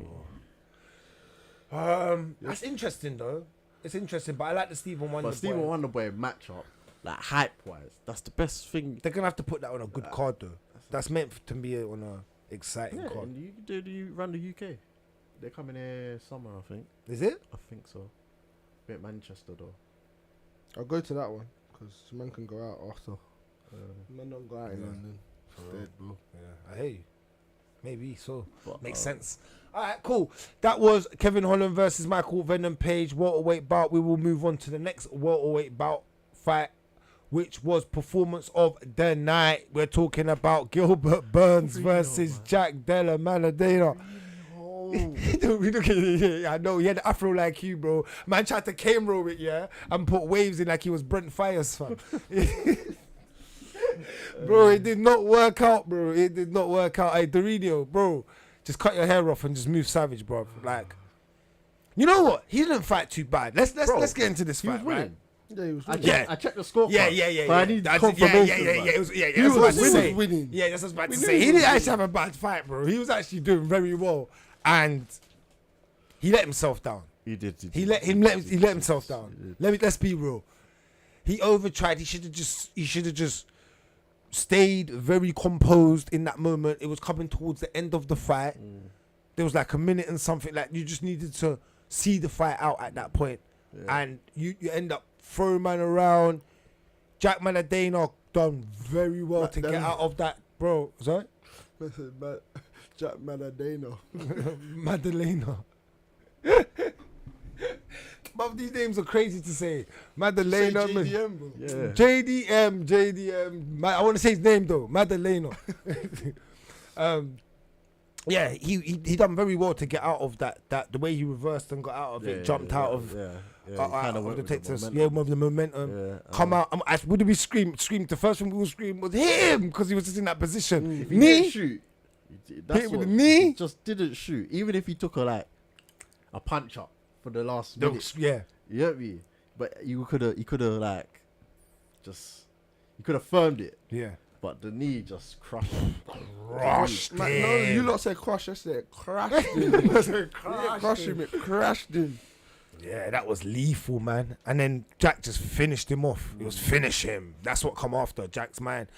Yeah. That's interesting though. It's interesting, but I like the Stephen Wonderboy. But Stephen Wonderboy matchup, like hype wise, that's the best thing. They're gonna have to put that on a good card though. That's meant to be on a exciting card. And you run the UK. They're coming here summer, I think. Is it? I think so. Bit Manchester though. I'll go to that one because man can go out after. Man don't go out in London. Dead, bro. Yeah, I hear you. Maybe so. But, Makes sense. All right, cool. That was Kevin Holland versus Michael Venom Page welterweight bout. We will move on to the next welterweight bout fight, which was performance of the night. We're talking about Gilbert Burns versus Jack Della Maladena. I know he had afro like you, bro. Man tried to cane roll it, and put waves in like he was Brent Fires, fam. Bro, it did not work out, bro. It did not work out. Hey, Dorino, bro, just cut your hair off and just move savage, bro. Like, you know what? He didn't fight too bad. Let's get into this fight, right? Yeah, he was I winning. checked the score. Yeah. But I need confirmation. He was winning. Winning. Yeah, that's what I was about to say. He didn't actually have a bad fight, bro. He was actually doing very well, and he let himself down. He did. He let himself down. Let's be real. He overtried. He should have just stayed very composed in that moment. It was coming towards the end of the fight. There was like a minute and something. Like you just needed to see the fight out at that point. And you end up throwing man around. Jack Maladena done very well to get out of that, bro. Sorry? Jack Maladena. Madalena. But these names are crazy to say. Madalena. Say JDM, bro. Yeah. JDM. I want to say his name though. Madalena. Yeah, he done very well to get out of that the way he reversed and got out of it, jumped out of kind of the Texas, with the momentum, come out. What did we scream? The first thing we all scream was hit him because he was just in that position. If he Knee, didn't shoot, hit with the knee. he just didn't shoot. Even if he took a punch up for the last minute, Yeah, you get me. But he could have firmed it. yeah. But the knee just crushed him. Crushed No, him. you lot said crush. I said crashed him. Crushed him. It crashed him. Yeah, that was lethal, man. And then Jack just finished him off. It was finish him. That's what come after. Jack's man.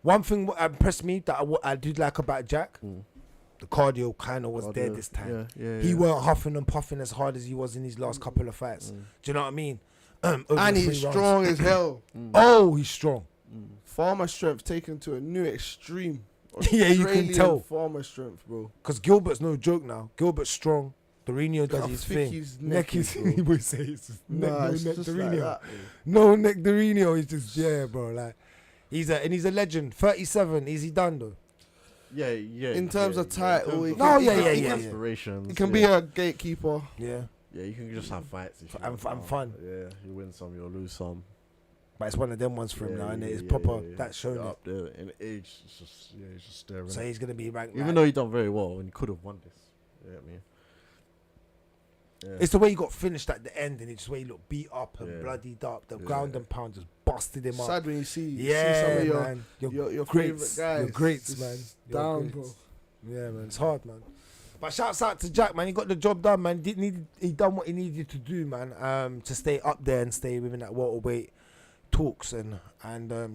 One thing what impressed me that I did like about Jack, the cardio kind of was there this time. He weren't huffing and puffing as hard as he was in his last couple of fights. Do you know what I mean? And he's strong as hell. Oh, he's strong. Farmer strength taken to a new extreme. Yeah, you can Australian tell. Farmer strength, bro. Because Gilbert's no joke now. Gilbert's strong. Dorino does How his thick thing. his neck is, bro. He would say it's his neck, Nah, no it's neck just Dorino. like that, bro. No neck Dorino. He's just, yeah, bro. Like, he's a legend. 37. Is he done, though? Yeah. In terms of title, in terms he can- No, yeah, he yeah, can- yeah. aspirations. He can be a gatekeeper. Yeah. Yeah, you can just have fights. If you And want. fun. Yeah, you win some, you'll lose some. But it's one of them ones for him now, and it's yeah, proper. yeah. That's shown You're it. up there in age. It's just he's just staring. So he's gonna be ranked. Even though he done very well and he could have won this. You get me? Yeah. It's the way he got finished at the end, and it's the way he looked beat up and Yeah. bloodied up. The Yeah. ground and pound just busted him up. Sad when you see some Yeah, of man. your greats, favorite guys. your greats, just man. Your Down, greats. bro. Yeah, man. It's hard, man. But shouts out to Jack, man. He got the job done, man. He done what he needed to do, man. To stay up there and stay within that welterweight talks and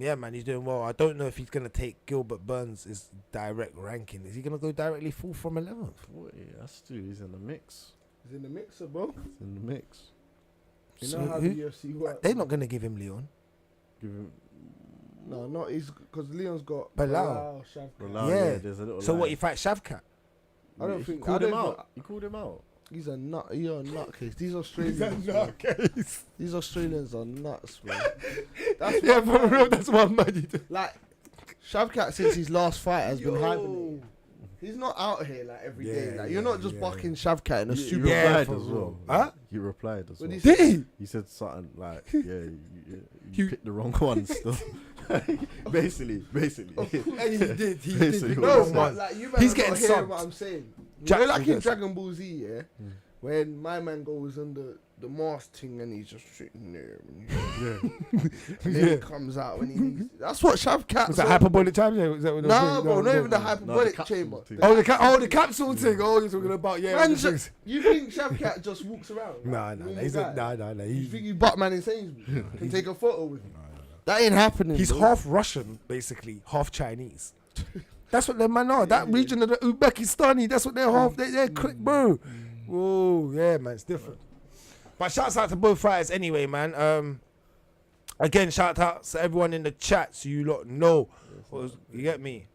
yeah, man. He's doing well. I don't know if he's gonna take Gilbert Burns' direct ranking. Is he gonna go directly full from 11th? That's true. He's in the mix. He's in the mixer, bro. He's in the mix. You So know how who- the UFC works. They're not gonna give him Leon. Give him. No, not he's because Leon's got Bilal. Shavkat. Bilal, Yeah. There's a little. So what? line. He fight Shavkat? I don't He think- called I him don't out. think- He called him out. He's a nutcase. These Australians, bro. These Australians are nuts, bro. That's Yeah, what for real. That's what I'm mad. like Shavkat since his last fight has been hibernating. He's not out here like every day. Yeah, Like you're not just yeah. bucking Shavkat in a You super. Yeah, replied for as real. well. Huh? You replied as What well. did Did he? He said something like, "Yeah, you picked the wrong one." Still, basically. And he did. He Basically did. what No, he but said. like you He's better getting not hear subbed. what I'm saying. Jack- You know, like he in gets- Dragon Ball Z, yeah, when my man goes under the mask thing and he's just sitting there, and then he comes out when he needs. That's what Shavkat. Was that hyperbolic chamber? Was that what they were No, doing? bro, not even the No, hyperbolic the capsule chamber. thing. Oh, the capsule thing. Oh, you're talking about Man, things. you think Shavkat just walks around? Nah. Normal He's guy? You He, think you Batman in Sainsbury's can take a photo with him? That ain't happening. he's bro. half Russian, basically, half Chinese. That's what them man are. That region of the Uzbekistani, that's what they're half. They're click, bro. Oh, yeah, man, it's different. But shouts out to both fighters anyway, man. Again, shout out to everyone in the chat so you lot know. You get me?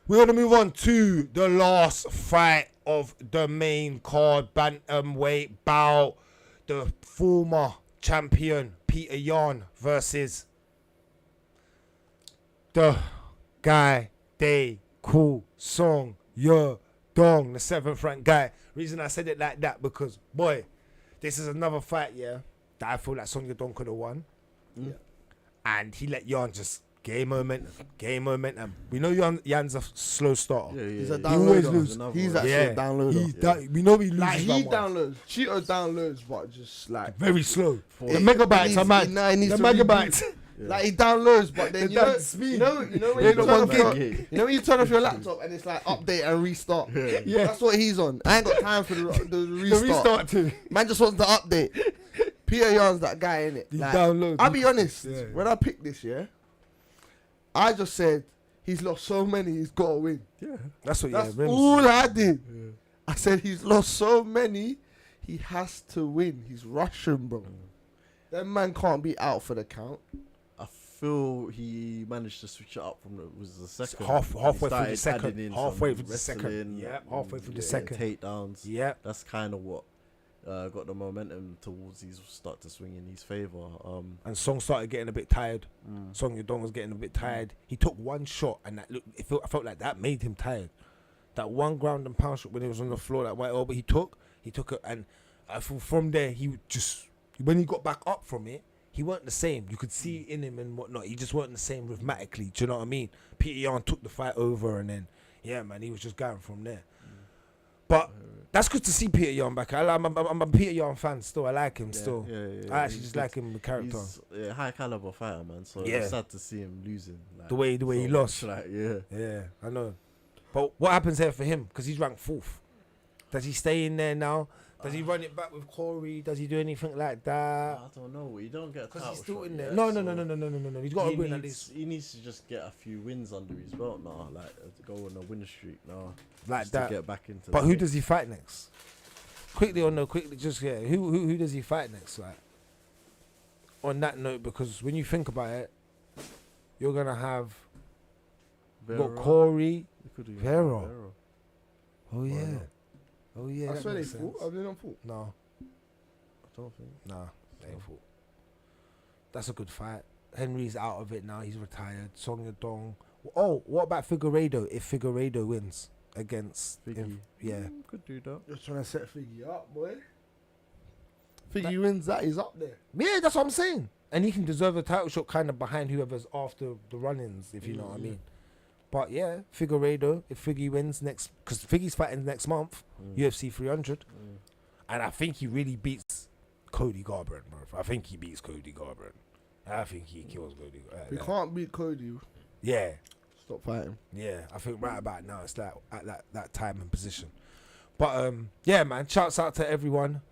We're going to move on to the last fight of the main card, bantamweight bout. The former champion, Peter Yan, versus the guy they call Song Yadong, the 7th rank guy. Reason I said it like that because, boy, this is another fight, yeah, that I feel like Song Yadong could have won. Yeah. And he let Yan just gain momentum. We know Yan's a slow starter. He's a He always downloader. lose. He's Yeah. actually Yeah. a downloader. We know he loses. Like he that one. downloads. Cheeto downloads, but just like Very slow. For- The megabytes are mad. Nah, he needs The to megabytes. Like he downloads, but then The you know, damn speed. you know when Ain't you no turn one off your, gig. you know when you turn off your laptop and it's like update and restart. Yeah. That's what he's on. I ain't got time for the The restart. restart too. Man just wants to update. Peter Yan's that guy, innit? He Like, downloads. I'll be honest. Yeah. When I picked this, yeah, I just said he's lost so many, he's got to win. That's what. That's Rimz. all I did. I said he's lost so many, he has to win. He's Russian, bro. That man can't be out for the count. I feel he managed to switch it up from the second. Halfway He through the started second. adding in Halfway some through the second. wrestling, Yeah, halfway through the yeah, second. takedowns. Yeah. That's kind of what got the momentum towards his start to swing in his favor. And Song started getting a bit tired. Mm. Song Yadong was getting a bit tired. He took one shot, and that I felt like that made him tired. That one ground and pound shot when he was on the floor, that white elbow he took it, and I feel from there when he got back up from it, he weren't the same. You could see in him and whatnot. He just weren't the same rhythmatically. Do you know what I mean? Peter Yan took the fight over, and then yeah, man, he was just going from there. But that's good to see Peter Yan back. I'm a Peter Yan fan still. I like him still. Yeah. I actually just like him the character. He's a high caliber fighter, man. So Yeah. it's sad to see him losing. Like, The way he so lost. much, Like, yeah. Yeah, I know. But what happens here for him? Because he's ranked 4th. Does he stay in there now? Does he run it back with Corey? Does he do anything like that? I don't know. You don't get a Because title he's still shot in there. yet, No. so He's got to he win at needs- least. He needs to just get a few wins under his belt now, like to go on a win streak now, Like just that. to get back into. But the who mix. does he fight next? Quickly or no quickly, just yeah. Who does he fight next? Like on that note, because when you think about it, you're gonna have got Corey. You could do Vera. Oh Why yeah. not? Oh yeah. I that swear they makes fought. sense. Have they not fought? No, I don't think. they ain't fought. That's a good fight. Henry's out of it now. He's retired. Song Yadong. Oh, what about Figueiredo? If Figueiredo wins against Figgy. yeah. Could do that. You're trying to set Figgy up, boy. Figgy wins that, he's up there. Yeah, that's what I'm saying. And he can deserve a title shot kind of behind whoever's after the run-ins, if you know what I mean. But yeah, Figueiredo, if Figgy wins next, because Figgy's fighting next month, UFC 300. And I think he really beats Cody Garbrandt, bro. I think he beats Cody Garbrandt. I think he kills Cody. We can't beat Cody. Yeah, Stop fighting. yeah. I think right about now it's like at that time and position. But yeah, man. Shouts out to everyone.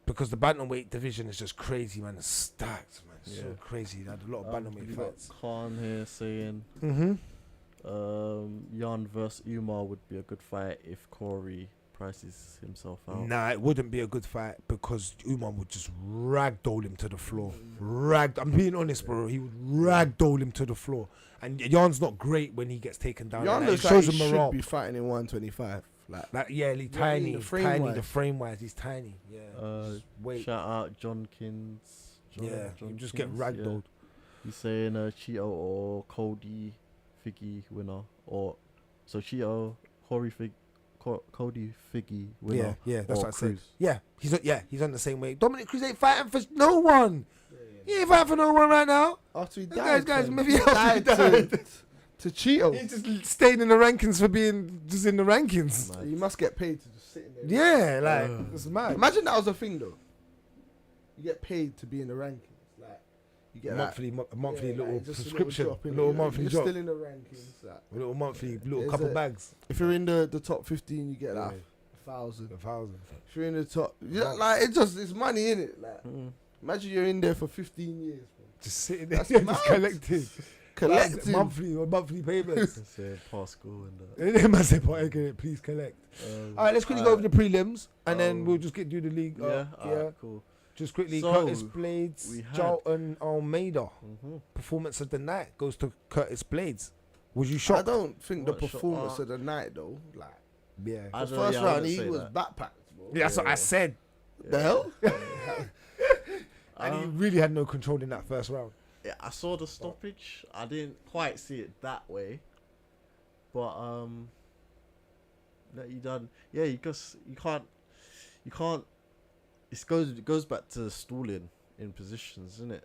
Because the bantamweight division is just crazy, man. It's stacked, man. It's so Yeah. crazy. They had a lot of bantamweight You got fights. Khan here saying Mm-hmm. Jan versus Umar would be a good fight if Corey prices himself out. Nah, it wouldn't be a good fight because Umar would just ragdoll him to the floor. I'm being honest, bro. He would ragdoll him to the floor. And Jan's not great when he gets taken down. Jan Like, looks it like shows he him should morale. be fighting in 125. Like, Yeah, he's Yeah, I mean, tiny, the frame tiny. wise. The frame wise, he's tiny. Yeah. Just wait. Shout out Johnkins. Yeah, you just get Johnkins, yeah. ragdolled. He's saying Chito or Cody Figgy winner, or so Chito, Cody Figgy winner. Yeah, that's or what I said. Cruz. Yeah, he's on the same way. Dominic Cruz ain't fighting for no one. He ain't fighting for no one right now. after he Guys, died, guys, fam. maybe He after he died died. to Cheeto. He just stayed in the rankings for being just in the rankings. Mad. He must get paid to just sit in there. Yeah, like it's mad. Imagine that was a thing though. You get paid to be in the rankings. Like you get monthly yeah, little like, just subscription, drop in a little it. monthly You're drop, still in the rankings. Like, a little monthly, little There's couple a- bags, if you're in the top 15, you get like Yeah. 1,000. 1,000. If you're in the top, like it's money in it. Like Mm. imagine you're in there for 15 years. Bro. Just sitting there, That's just mad. collecting. Collecting. monthly payments. Saying past school and And then I said, please collect. All right, let's quickly go over the prelims, and then we'll just do the league. yeah, alright, cool. Just quickly, So, Curtis Blades, we had- Jalton Almeida. Performance of the night goes to Curtis Blades. Was you I shocked? don't think the What shot- performance of the night though. Like Yeah. I the don't- first yeah, I round, wouldn't he say was that. backpacked. Bro. Yeah, that's what I said. The hell? And he really had no control in that first round. Yeah, I saw the stoppage. I didn't quite see it that way, but that you done. Yeah, you can't. It goes back to stalling in positions, isn't it?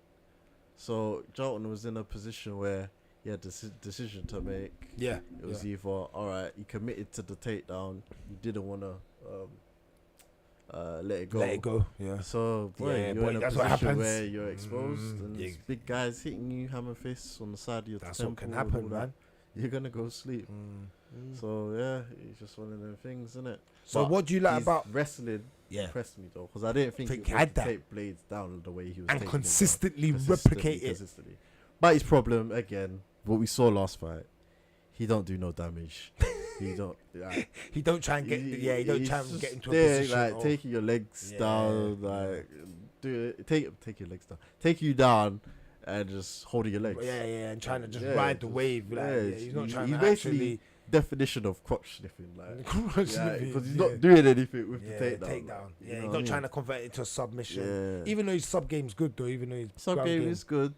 So Jalton was in a position where he had this decision to make. Yeah. It was either alright, he committed to the takedown. You didn't want to let it go. Let it go. Yeah. So boy, Yeah, you're boy, in a that's what position happens. where you're exposed and Yeah. there's big guys hitting you hammer fists on the side of your That's what temple can and all happen, that. man. You're gonna go sleep. So yeah, it's just one of them things, isn't it? So what do you like his about wrestling? Yeah. Impressed me though, because I didn't think Think he he had would that. take Blades down the way he was and taking him down. consistently Consistently, replicate it? consistently. But his problem again, what we saw last fight, he don't do no damage. He don't. Like, He don't try and get. He don't he's try and just get into a there, position. like of- taking your legs Yeah. down, like do it. Take your legs down. Take you down and just holding your legs. Yeah, and trying to just Yeah, ride the just- wave. Like, yeah, yeah, he's not trying he to basically actually. definition of crotch sniffing, like, Crotch yeah, sniffing, because he's yeah. not doing anything with Yeah, the takedown. takedown. Like, Yeah, you he's know not what I trying mean? to convert it into a submission. Yeah. Even though his sub game's good though, even though his Sub ground game is good.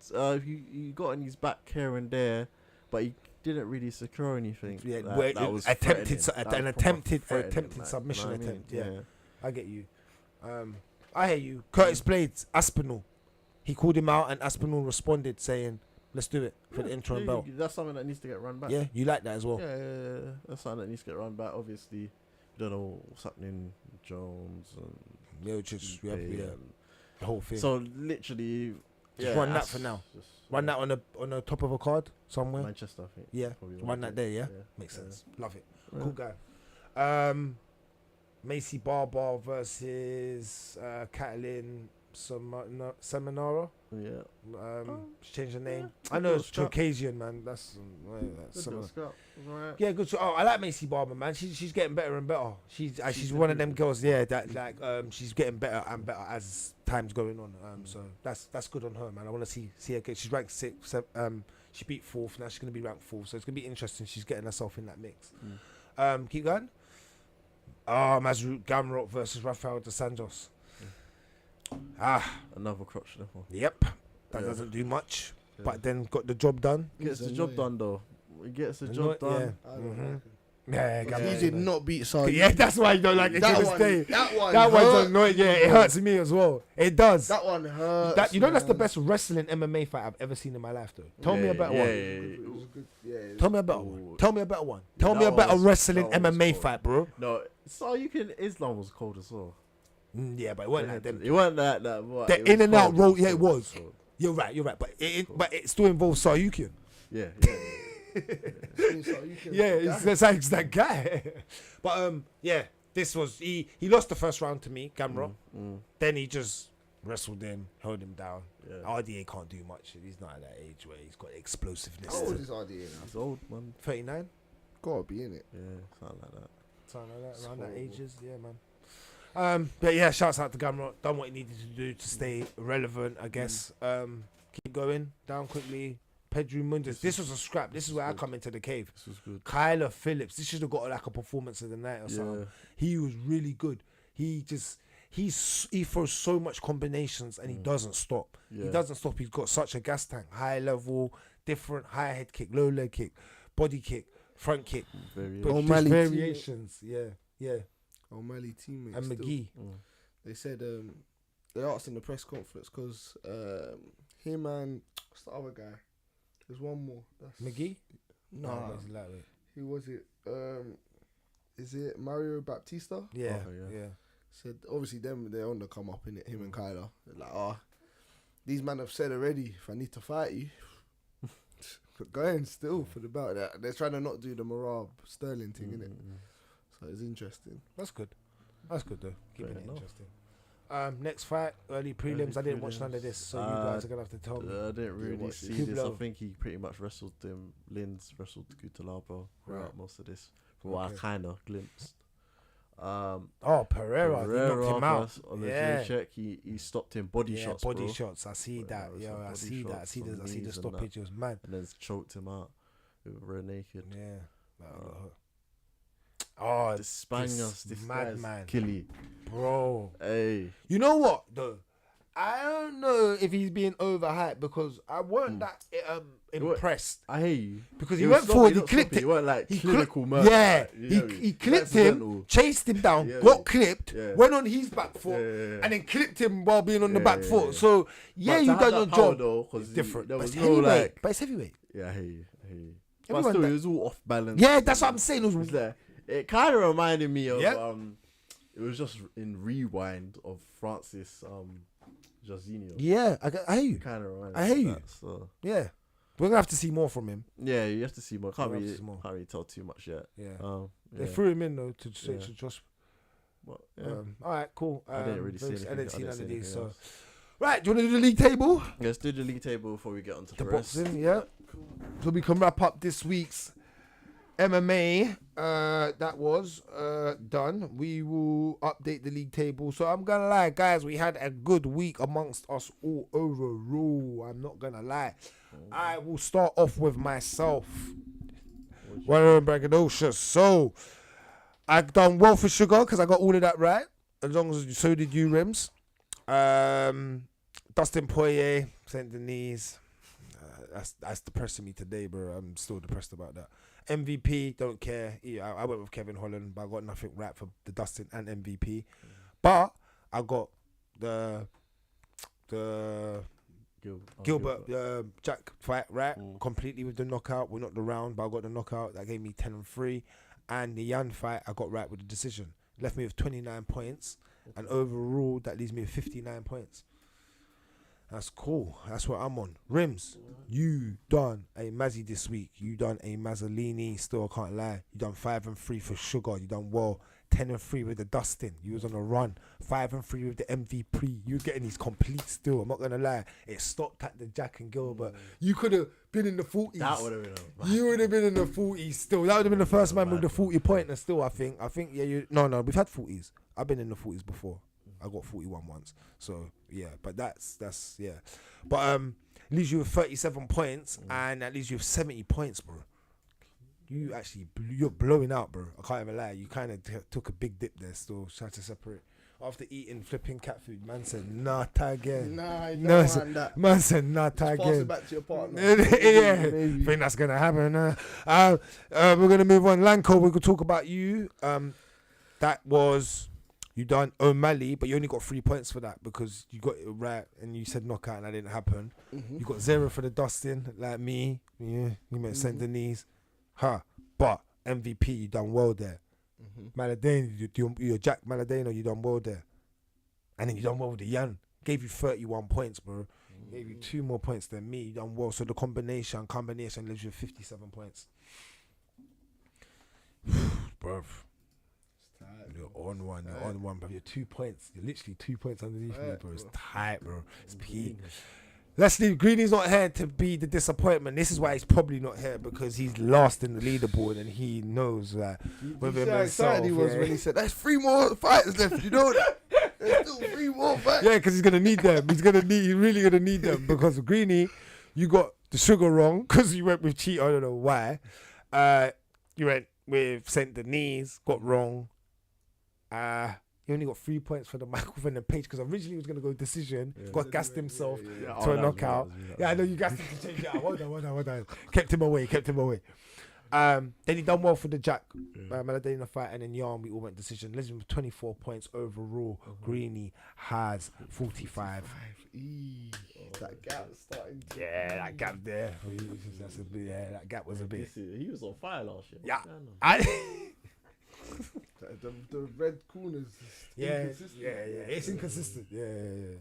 He got on his back here and there, but he didn't really secure anything. Yeah, Like, where that it was attempted threatening. an That was proper attempted threatening, like, submission you know what I attempt. mean? Yeah. I get you. I hear you. Curtis Blades, Aspinall. He called him out and Aspinall responded saying, let's do it for the interim Yeah, belt. That's something that needs to get run back. Yeah, you like that as well. Yeah, that's something that needs to get run back. Obviously, you don't know what's happening with Jones and Yeah, just Doumbe and- the whole thing. So literally, Just run that for now. just- Run that on the top of a card somewhere. Manchester, I think. Yeah, Probably run that there. Yeah, makes Yeah. sense. Love it. Yeah. Cool guy. Macy Barbar versus Catalin Seminara. Yeah. She changed her name. yeah, I know good it's scrap. Caucasian, man. That's Good similar. little scrap. Right. Yeah, good. I like Macy Barber, man. She's getting better and better. She's one of them girls. Yeah, that like she's getting better and better as time's going on. So that's good on her, man. I want to see her get. She's ranked 6th. She beat 4th. Now she's gonna be ranked 4th. So it's gonna be interesting. She's getting herself in that mix. Keep going. Mazrut Gamrot versus Rafael dos Anjos. Another crotch sniffer. Yep. That Yeah. doesn't do much, Yeah. but then got the job done. Gets the He's job annoying. done though. He gets the Yeah. job done. I don't Mhm. like him. Yeah, He Gamrot. did not beat Saudi. Yeah, that's why you don't like it to that this one, day. that one. That one's hurt. annoying. Yeah, it hurts me as well. It does. That one hurts. That, you know, that's the man. best wrestling MMA fight I've ever seen in my life, though. Tell me a better one. It was good. Yeah, it was Tell me a better Ooh. one. Tell me a better one. Yeah, Tell me a that better was- wrestling that was MMA cold. fight, bro. No, so you can. Islam was cold as well. Yeah, but it wasn't like them. It wasn't that. But The it was in and out cold, roll, yeah, it cold, was. cold. You're right. But it still involves Saryukian. Yeah. Yeah, it's that guy. But yeah, this was he lost the first round to me, Gamrot. Then he just wrestled him, held him down. Yeah. RDA can't do much. He's not at that age where he's got explosiveness. How old is RDA now? He's old, man. 39, Gotta be in it. Yeah, something like that. something like that, around that Small. ages. Yeah, man. But yeah, shouts out to Gamrot. Done what he needed to do to stay relevant, I guess. Keep going down quickly. Pedro Mundis. This was a scrap. This is where I come into the cave. This was good. Kyler Phillips. This should have got like a performance of the night or something. Yeah. He was really good. He throws so much combinations and he doesn't stop. Yeah. He doesn't stop. He's got such a gas tank. High level, different high head kick, low leg kick, body kick, front kick. Very But just O'Malley variations. Yeah. O'Malley teammate. And still. McGee. They said they asked in the press conference because him and what's the other guy? There's one more. That's McGee? No, Oh, he's lightweight. who was it? Is it Mario Baptista? Yeah. Okay, yeah. Said obviously they're on the come up in it. Him and Kyler. They're like, these men have said already. If I need to fight you, but going still for the belt. They're trying to not do the Marab Sterling thing, innit? So it's interesting. That's good. That's good though. Keeping Fair it enough. interesting. Next fight, early prelims. I didn't watch none of this, so you guys are gonna have to tell me. I didn't really watch see this. this. I Hublot. think he pretty much wrestled them. Linz wrestled Gutalabo throughout Right. most of this. From what I Okay. kind of glimpsed. Pereira, he knocked him out. first on the Yeah. check. He stopped him body shots. body bro. shots. I see Bro, that. it was Yeah, some I body see that. I shots, see some the knees and stoppage. It was mad. And then choked him out. Rear naked. Yeah. The Spaniards, this madman. guy's killy. Bro. Hey. You know what though? I don't know if he's being overhyped because I weren't that impressed. I hear you. Because he was went forward, he not clipped sloppy, it. He weren't like He clinical murder. Yeah, like, you know, he clipped accidental. him, chased him down, Yeah, got yeah. clipped, Yeah. went on his back foot, Yeah. and then clipped him while being on the Yeah, back yeah, foot. yeah. So yeah, But to you have done that your power job. though, 'cause It's different. There But was it's no heavyweight. like. But it's heavyweight. Yeah, I hear you. But Everyone still, that- it was all off balance. Yeah, that's what I'm saying. It was It's like, it kind of reminded me of Yeah. it was just in Rewind of Francis Jairzinho. yeah, I hear you. Kind of reminded I me hear of you. that, so Yeah, we're gonna have to see more from him. yeah, you have to see more. Can't We'll have to really see more. can't really tell too much yet. Yeah, they Yeah. threw him in though to Yeah. just. But, yeah. All right, cool. I didn't really see anything. I didn't see none of these. anything So, else. right, do you want to do the league table? Let's do the league table before we get onto The the rest. boxing, yeah. So we can wrap up this week's MMA. That was done. We will update the league table. So I'm gonna lie, guys, we had a good week amongst us all overall. I'm not gonna lie. I will start off with myself. One braggadocious. So I've done well for Sugar because I got all of that right. As long as so did you, Rimz. Dustin Poirier, saint-denis. That's depressing me today, bro. I'm still depressed about that. MVP, don't care. Yeah, I went with Kevin Holland, but I got nothing right for the Dustin and MVP. But I got the Gilbert Jack fight right completely with the knockout. Well, not the round, but I got the knockout. That gave me 10-3. And the Yan fight, I got right with the decision. Left me with 29 points. And overall, that leaves me with 59 points. That's cool. That's what I'm on. Rimz, you done a Mazzy this week. You done a Mazzolini. Still, I can't lie. You done 5-3 for Sugar. You done well. 10-3 with the Dustin. You was on a run. 5-3 with the MVP. You getting these complete still. I'm not gonna lie. It stopped at the Jack and Gilbert. You could have been in the 40s. That would have been. You would have been in the 40s still. That would have been the first man with the 40 pointer still. I think. Yeah. No. We've had 40s. I've been in the 40s before. I got 41 once. So yeah. But that's yeah. But leaves you with 37 points and that leaves you with 70 points, bro. You're blowing out, bro. I can't even lie. You kind of took a big dip there still, trying to separate. After eating flipping cat food, man said, not again. Nah, you No, don't said- want that. Man said, not Pass again. it back to your partner. Yeah, Maybe. think that's going to happen. We're going to move on. Lanko, we could talk about you. That was, you done O'Malley, but you only got 3 points for that because you got it right and you said knockout and that didn't happen. Mhm. You got 0 for the Dustin, like me. Yeah, you meant Saint-Denis. But MVP, you done well there. Maladane, you're Jack Maladano, you done well there. And then you done well with the Yan. Gave you 31 points, bro. Gave you 2 more points than me. You done well. So the combination leaves you with 57 points. Bro. You're on one, bro. You're 2 points. You're literally 2 points underneath me, bro. It's tight, bro. It's peak. Let's leave. Greeny's not here to be the disappointment. This is why he's probably not here because he's last in the leaderboard and he knows that. You see how excited he was when he said, "There's 3 more fights left." You know that? There's still 3 more fights. Yeah, because he's gonna need them. He's really gonna need them because Greeny, you got the Sugar wrong because you went with Chito. I don't know why. You went with saint-Denis, got wrong. He only got 3 points for the Michael Venom Page because originally he was going to go decision. Got gassed himself to a knockout. Yeah, I know you gassed him to change it out. Well done. Kept him away. Then he done well for the Jack. Maladane in the fight and then Yarn, we all went decision. Lesbian with 24 points overall. Greeny has 45. That gap starting. Yeah, that gap there. That gap was a bit. He was on fire last year. Yeah. The red corners. Inconsistent. It's inconsistent. Yeah. You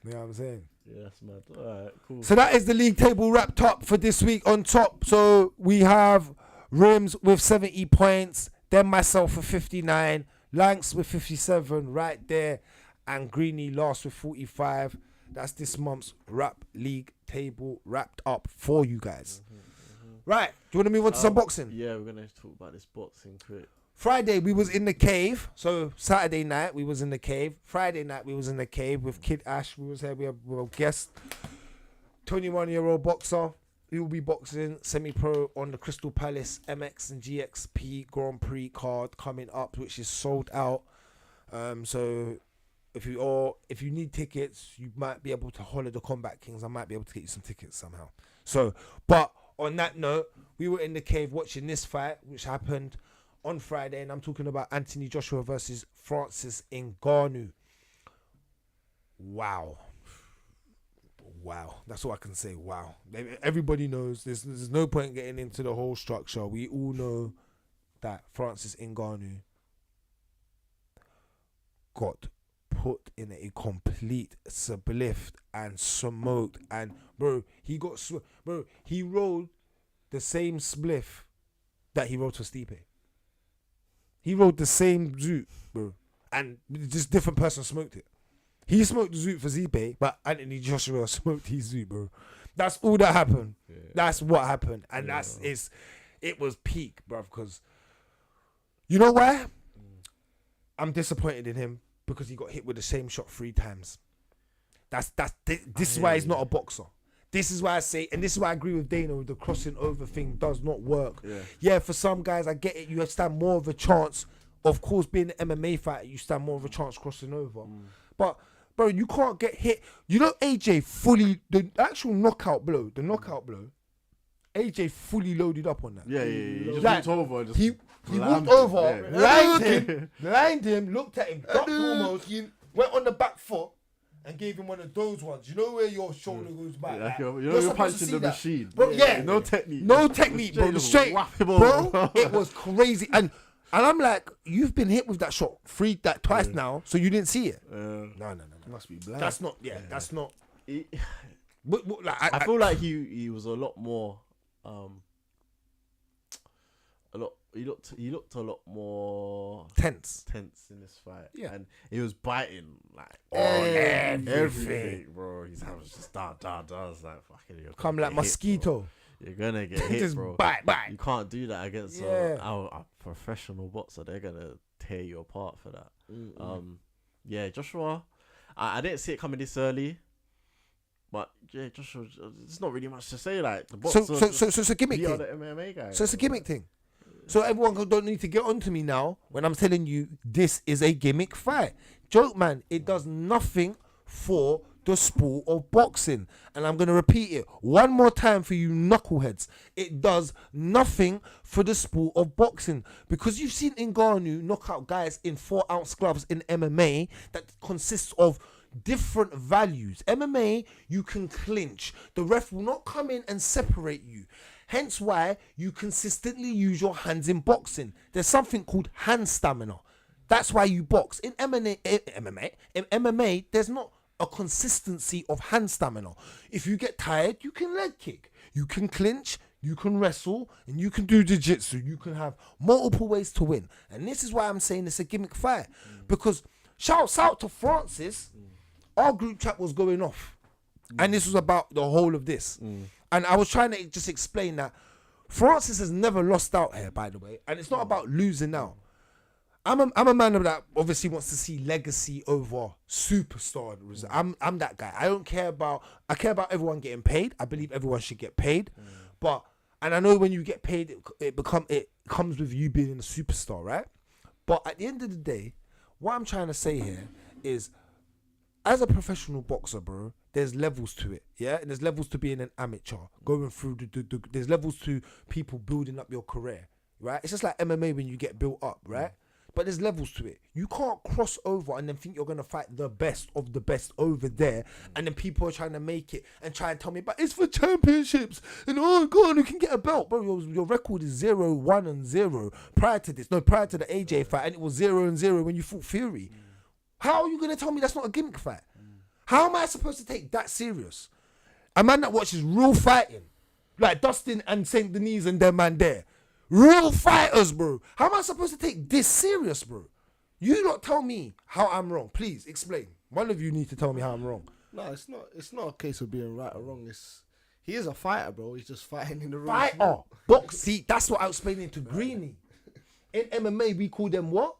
know what I'm saying? Yeah, that's mad. Alright, cool. So that is the league table wrapped up for this week. On top, so we have Rimz with 70 points, then myself with 59, Lankz with 57 right there, and Greeny last with 45. That's this month's rap league table wrapped up for you guys. Right, do you want to move on to some boxing? Yeah, we're going to talk about this boxing quick. Friday, we was in the cave. So Saturday night, we was in the cave. Friday night, we was in the cave with Kid Ash. We was here. We have a guest, 21-year-old boxer. He will be boxing semi-pro on the Crystal Palace MX and GXP Grand Prix card coming up, which is sold out. So if you need tickets, you might be able to holler the Kombat Kings. I might be able to get you some tickets somehow. So, but on that note, we were in the cave watching this fight, which happened on Friday, and I'm talking about Anthony Joshua versus Francis Ngannou. Wow, that's all I can say. Wow, everybody knows there's no point getting into the whole structure. We all know that Francis Ngannou got put in a complete spliff and smoked, and he rolled the same spliff that he rode for Stipe. He rode the same zoot, bro, and just different person smoked it. He smoked the zoot for Stipe, but Anthony Joshua smoked his zoot, bro. That's all that happened. Yeah. That's what happened, and it was peak, bro. Because you know why? I'm disappointed in him because he got hit with the same shot 3 times. This is why he's not a boxer. This is why I say, and this is why I agree with Dana with the crossing over thing does not work. Yeah. Yeah, for some guys, I get it. You stand more of a chance. Of course, being an MMA fighter, you stand more of a chance crossing over. But, bro, you can't get hit. You know, AJ fully, the actual knockout blow, AJ fully loaded up on that. Yeah. He just Like, walked over. And just He slammed walked him, over, yeah. lined him, looked at him, ducked almost, went on the back foot, and gave him one of those ones. You know where your shoulder goes back? Like like, you're supposed to punching see the that. machine. Bro, yeah. No technique. No technique, bro. Just Straight, whap him bro. over. It was crazy, and I'm like, you've been hit with that shot twice now, so you didn't see it. No. Must be blind. That's not. Yeah, that's not. He- Like, I feel like he was a lot more he looked a lot more tense. in this fight. Yeah. And he was biting like Everything. bro. His hand was just da. I was like, fucking you're Come gonna like get hit, mosquito. bro. You're gonna get hit, Just bro. bite. You can't do that against Yeah. a professional boxer. They're gonna tear you apart for that. Yeah, Joshua. I didn't see it coming this early. But yeah, Joshua, there's not really much to say. Like the boxer, So it's a gimmick beat out thing. the MMA guy. So it's a gimmick thing. So everyone don't need to get onto me now when I'm telling you this is a gimmick fight. Joke, man, it does nothing for the sport of boxing. And I'm going to repeat it one more time for you knuckleheads. It does nothing for the sport of boxing. Because you've seen Ngannou knock out guys in 4-ounce gloves in MMA that consists of different values. MMA, you can clinch. The ref will not come in and separate you. Hence why you consistently use your hands in boxing. There's something called hand stamina. That's why you box. In MMA, there's not a consistency of hand stamina. If you get tired, you can leg kick. You can clinch, you can wrestle, and you can do jiu-jitsu. You can have multiple ways to win. And this is why I'm saying it's a gimmick fight. Because shouts out to Francis. Our group chat was going off. And this was about the whole of this. And I was trying to just explain that Francis has never lost out here, by the way. And it's not about losing out. I'm a man that obviously wants to see legacy over superstar. I'm that guy. I care about everyone getting paid. I believe everyone should get paid. And I know when you get paid, it comes with you being a superstar, right? But at the end of the day, what I'm trying to say here is, as a professional boxer, bro, there's levels to it, yeah? And there's levels to being an amateur, going through there's levels to people building up your career, right? It's just like MMA when you get built up, right? But there's levels to it. You can't cross over and then think you're going to fight the best of the best over there, and then people are trying to make it and try and tell me, but it's for championships, and oh God, you can get a belt. Bro, your record is 0-1-0 prior to this. No, prior to the AJ fight, and it was 0-0 when you fought Fury. How are you going to tell me that's not a gimmick fight? How am I supposed to take that serious? A man that watches real fighting, like Dustin and Saint-Denis and them man there, real fighters, bro. How am I supposed to take this serious, bro? You not tell me how I'm wrong. Please explain. One of you need to tell me how I'm wrong. No, it's not. It's not a case of being right or wrong. He is a fighter, bro. He's just fighting in the wrong. Fighter, box. See, that's what I was explaining to Greeny. In MMA, we call them what?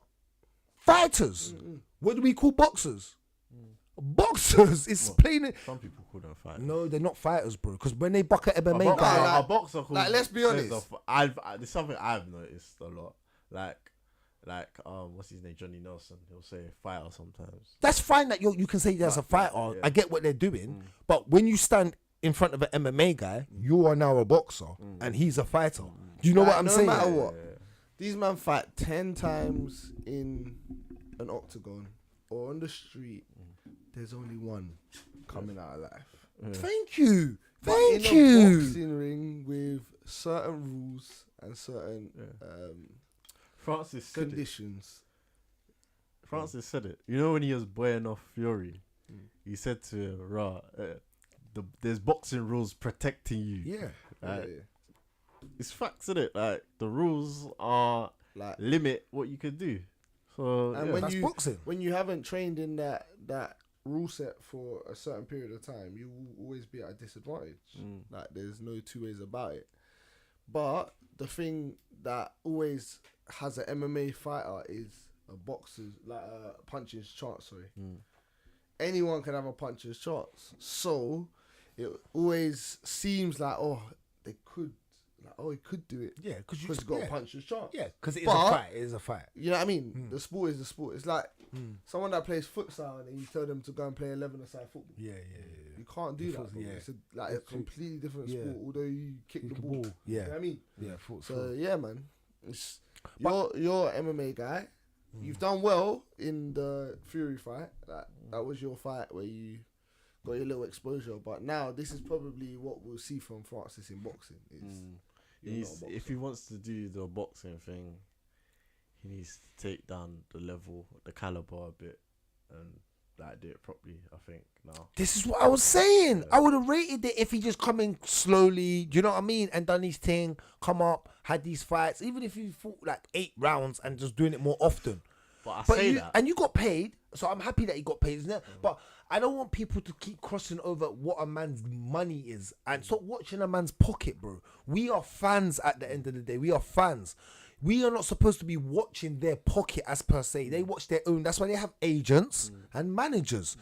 Fighters. What do we call boxers? Boxers. It's plain. Some people call them fighters. No, they're not fighters, bro. Because when they buck at MMA, Like- a boxer called, like, let's be honest. There's something I've noticed a lot. Like what's his name, Johnny Nelson. He'll say fighter sometimes. that's fine that you can say that's a fighter. Yeah. I get what they're doing. But when you stand in front of an MMA guy, you are now a boxer and he's a fighter. Do you know what I'm saying? No matter what, these men fight 10 times in an octagon or on the street. There's only one coming out alive. Thank you. But Thank in a you. boxing ring with certain rules and certain Francis said it. conditions. Francis said it. You know when he was boying off Fury, he said to him, "Rah, there's boxing rules protecting you." Yeah. Like, it's facts, isn't it? Like the rules are Like, limit what you can do. So and yeah. when That's you boxing. when you haven't trained in that rule set for a certain period of time, you will always be at a disadvantage. Like, there's no two ways about it. But the thing that always has an MMA fighter is a boxer's, like a puncher's chance. Sorry, anyone can have a puncher's chance. So it always seems like they could. He could do it. Yeah, because He's got a puncher's chance. Yeah, because it is But- a fight. It is a fight. You know what I mean? The sport is the sport. It's like Mm. someone that plays futsal and you tell them to go and play 11-a-side football. Yeah. You can't do that. Futsal, Bro. yeah. It's a It's completely different yeah. sport. Although you kick the ball. You Yeah. know what I mean? Yeah, So yeah, man. It's, But- you're an MMA guy. You've done well in the Fury fight. That was your fight where you got your little exposure. But now this is probably what we'll see from Francis in boxing. If he wants to do the boxing thing, he needs to take down the level, the caliber a bit, and do it properly. I think now. This is what I was saying. Yeah. I would have rated it if he just come in slowly, do you know what I mean? And done his thing, come up, had these fights, even if he fought like 8 rounds and just doing it more often. But But say you, that. and you got paid, so I'm happy that he got paid, isn't it? But I don't want people to keep crossing over what a man's money is and stop watching a man's pocket, bro. We are fans at the end of the day. We are fans. We are not supposed to be watching their pocket as per se. They watch their own. That's why they have agents and managers.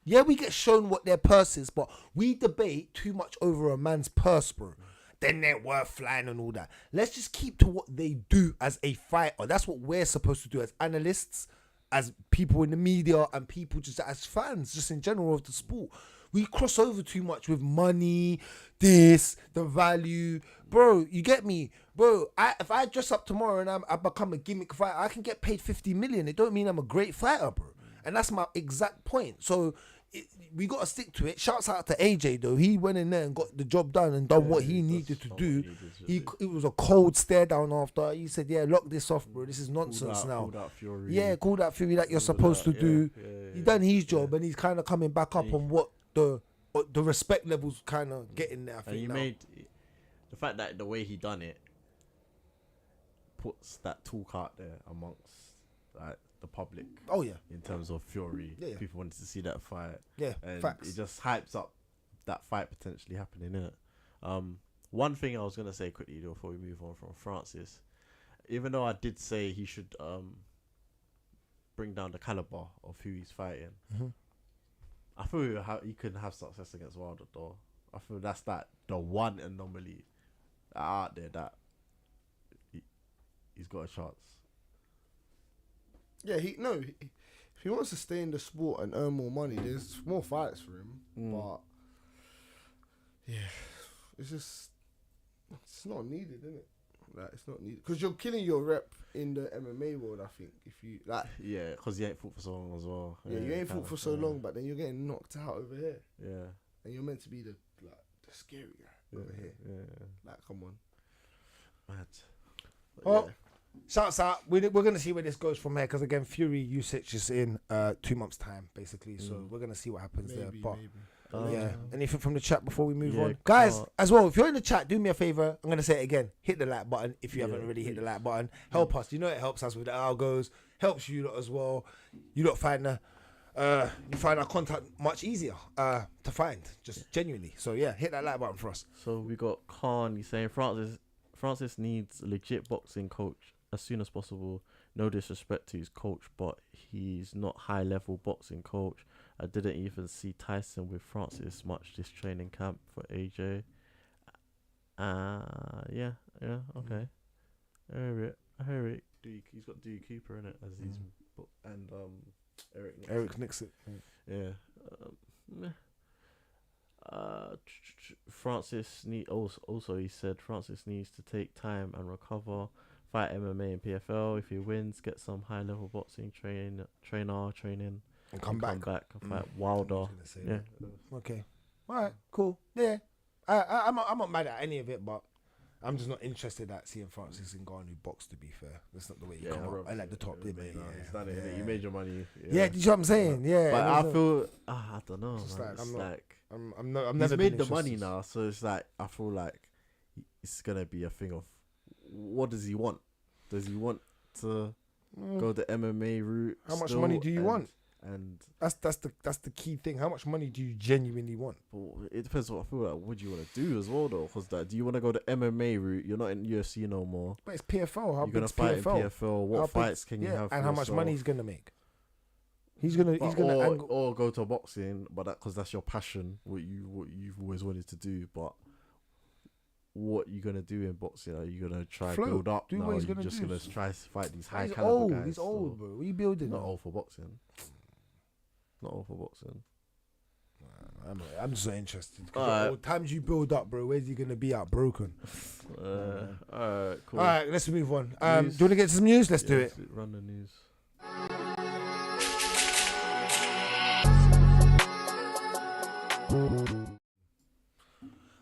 Yeah, we get shown what their purse is, but we debate too much over a man's purse, bro. Then they're worth flying and all that. Let's just keep to what they do as a fighter. That's what we're supposed to do as analysts, as people in the media, and people just as fans, just in general of the sport. We cross over too much with money, the value. Bro, you get me? Bro, if I dress up tomorrow and I become a gimmick fighter, I can get paid 50 million. It don't mean I'm a great fighter, bro. And that's my exact point. So we got to stick to it. Shouts out to AJ, though. He went in there and got the job done and done what he needed to do. It was a cold stare down after. He said, yeah, lock this off, bro. This is nonsense now. Called out Fury. Yeah, call that Fury that you're supposed to do. He done his job and he's kind of coming back up on what the respect levels kind of getting there, I think. And he now. made the fact that the way he done it puts that talk out there amongst the public. Oh, yeah. In terms of Fury, Yeah. people wanted to see that fight. Yeah, and facts. it just hypes up that fight potentially happening, innit? One thing I was gonna say quickly though, before we move on from Francis, even though I did say he should bring down the caliber of who he's fighting, I feel he could have success against Wilder though. I feel that's the one anomaly out there that he's got a chance. Yeah, if he wants to stay in the sport and earn more money, there's more fights for him. But yeah, it's not needed, isn't it? Like, it's not needed because you're killing your rep in the MMA world. I think if you Yeah, because he ain't fought for so long as well. yeah, you ain't fought for so long, but then you're getting knocked out over here. Yeah, And you're meant to be the scary guy over here. Yeah, Like, come on. mad. Well, shouts out. We're going to see where this goes from here because, again, Fury usage is in 2 months' time, basically. So we're going to see what happens there. But yeah, anything from the chat before we move on? Guys, as well, if you're in the chat, do me a favor. I'm going to say it again. Hit the like button if you haven't already hit the like button. Help us. You know it helps us with the algos. Helps you lot as well. You lot find our content much easier to find, just genuinely. So yeah, hit that like button for us. So we got Khan. He's saying Francis needs a legit boxing coach as soon as possible. No disrespect to his coach, but he's not high level boxing coach. I didn't even see Tyson with Francis much this training camp for AJ. Yeah, okay. I hear it. He's got Dewey Cooper in it as his and Eric Nixon. Yeah. Francis also he said Francis needs to take time and recover, fight MMA and PFL. If he wins, get some high level boxing training And come back and fight Wilder. Yeah. Okay. All right. Cool. Yeah. I'm not mad at any of it, but I'm just not interested at seeing Francis Ngannou box. To be fair, that's not the way you come up. I like the top, didn't it? It's done it. You made your money. Yeah. Do you know what I'm saying? Yeah. But I feel I don't know. It's Man. I'm He's never made been the money interested. now, so it's like I feel like it's gonna be a thing of what does he want? Does he want to go the MMA route? How much still money do you want? And That's the key thing. How much money do you genuinely want? it depends what I feel like. What do you want to do as well, though? Because do you want to go the MMA route? You're not in UFC no more. But it's PFL. How You're gonna big's fight PFL? in PFL. What fights can you have? And for how much yourself? money he's gonna make? He's gonna angle. or go to boxing, but because that's your passion, what you've always wanted to do. But what you gonna do in boxing? Are you gonna try build up? Do No, what he's you're gonna just do. gonna try to fight these high He's caliber old. guys. He's old, bro. What are you building? Not on? old for boxing. Not old for boxing. I'm just not interested. Alright. All times you build up, bro. Where's he gonna be out broken? Alright, cool. All right, let's move on. Do News. you want to get some news? Let's do it. Run the news.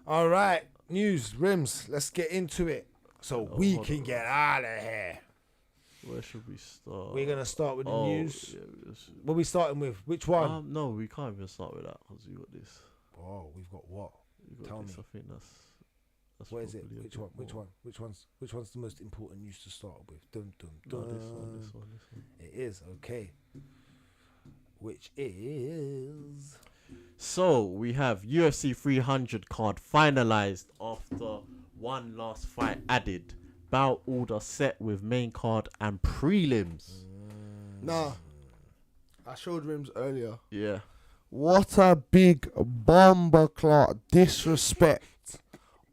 All right, news, Rimz. Let's get into it so we hold can on. get out of here. Where should we start? We're gonna start with the news. Yeah, What are we starting with? Which one? no, we can't even start with that because we got this. Oh, we've got what? We got Tell this. me. I think that's What is it? probably a Which bit one? Which more. one? Which one's the most important news to start with? Dun, dun, No, dun. this one. It is okay. Which is So we have UFC 300 card finalized after one last fight added. Bout order set with main card and prelims. Nah. I showed Rimz earlier. Yeah. What a big bomber clock disrespect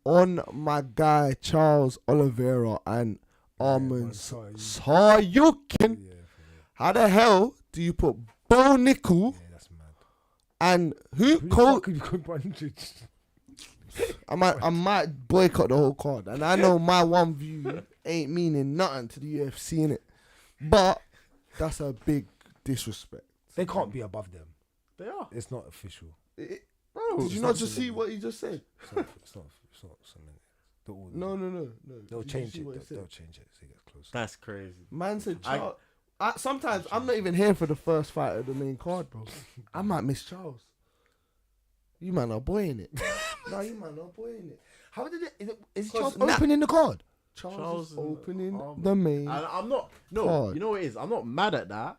on my guy Charles Oliveira and Armin Sayukin. How the hell do you put Bo Nickel Yeah, that's mad. and who? I might boycott the whole card, and I know my one view ain't meaning nothing to the UFC in it, but that's a big disrespect. They can't be above them. They are. It's not official. Bro, did you not just see what he just said? It's not something. No. They'll Did you change see it. what he said? They'll change it as he gets closer. That's crazy. Man said Charles. Sometimes I'm not even here for the first fight of the main card, bro. I might miss Charles. You man are boying it. No, you man are boying it. How did it? Is 'Cause Charles opening the card? Charles is and opening Armin. the main. And I'm not. No, card. you know what it is? I'm not mad at that.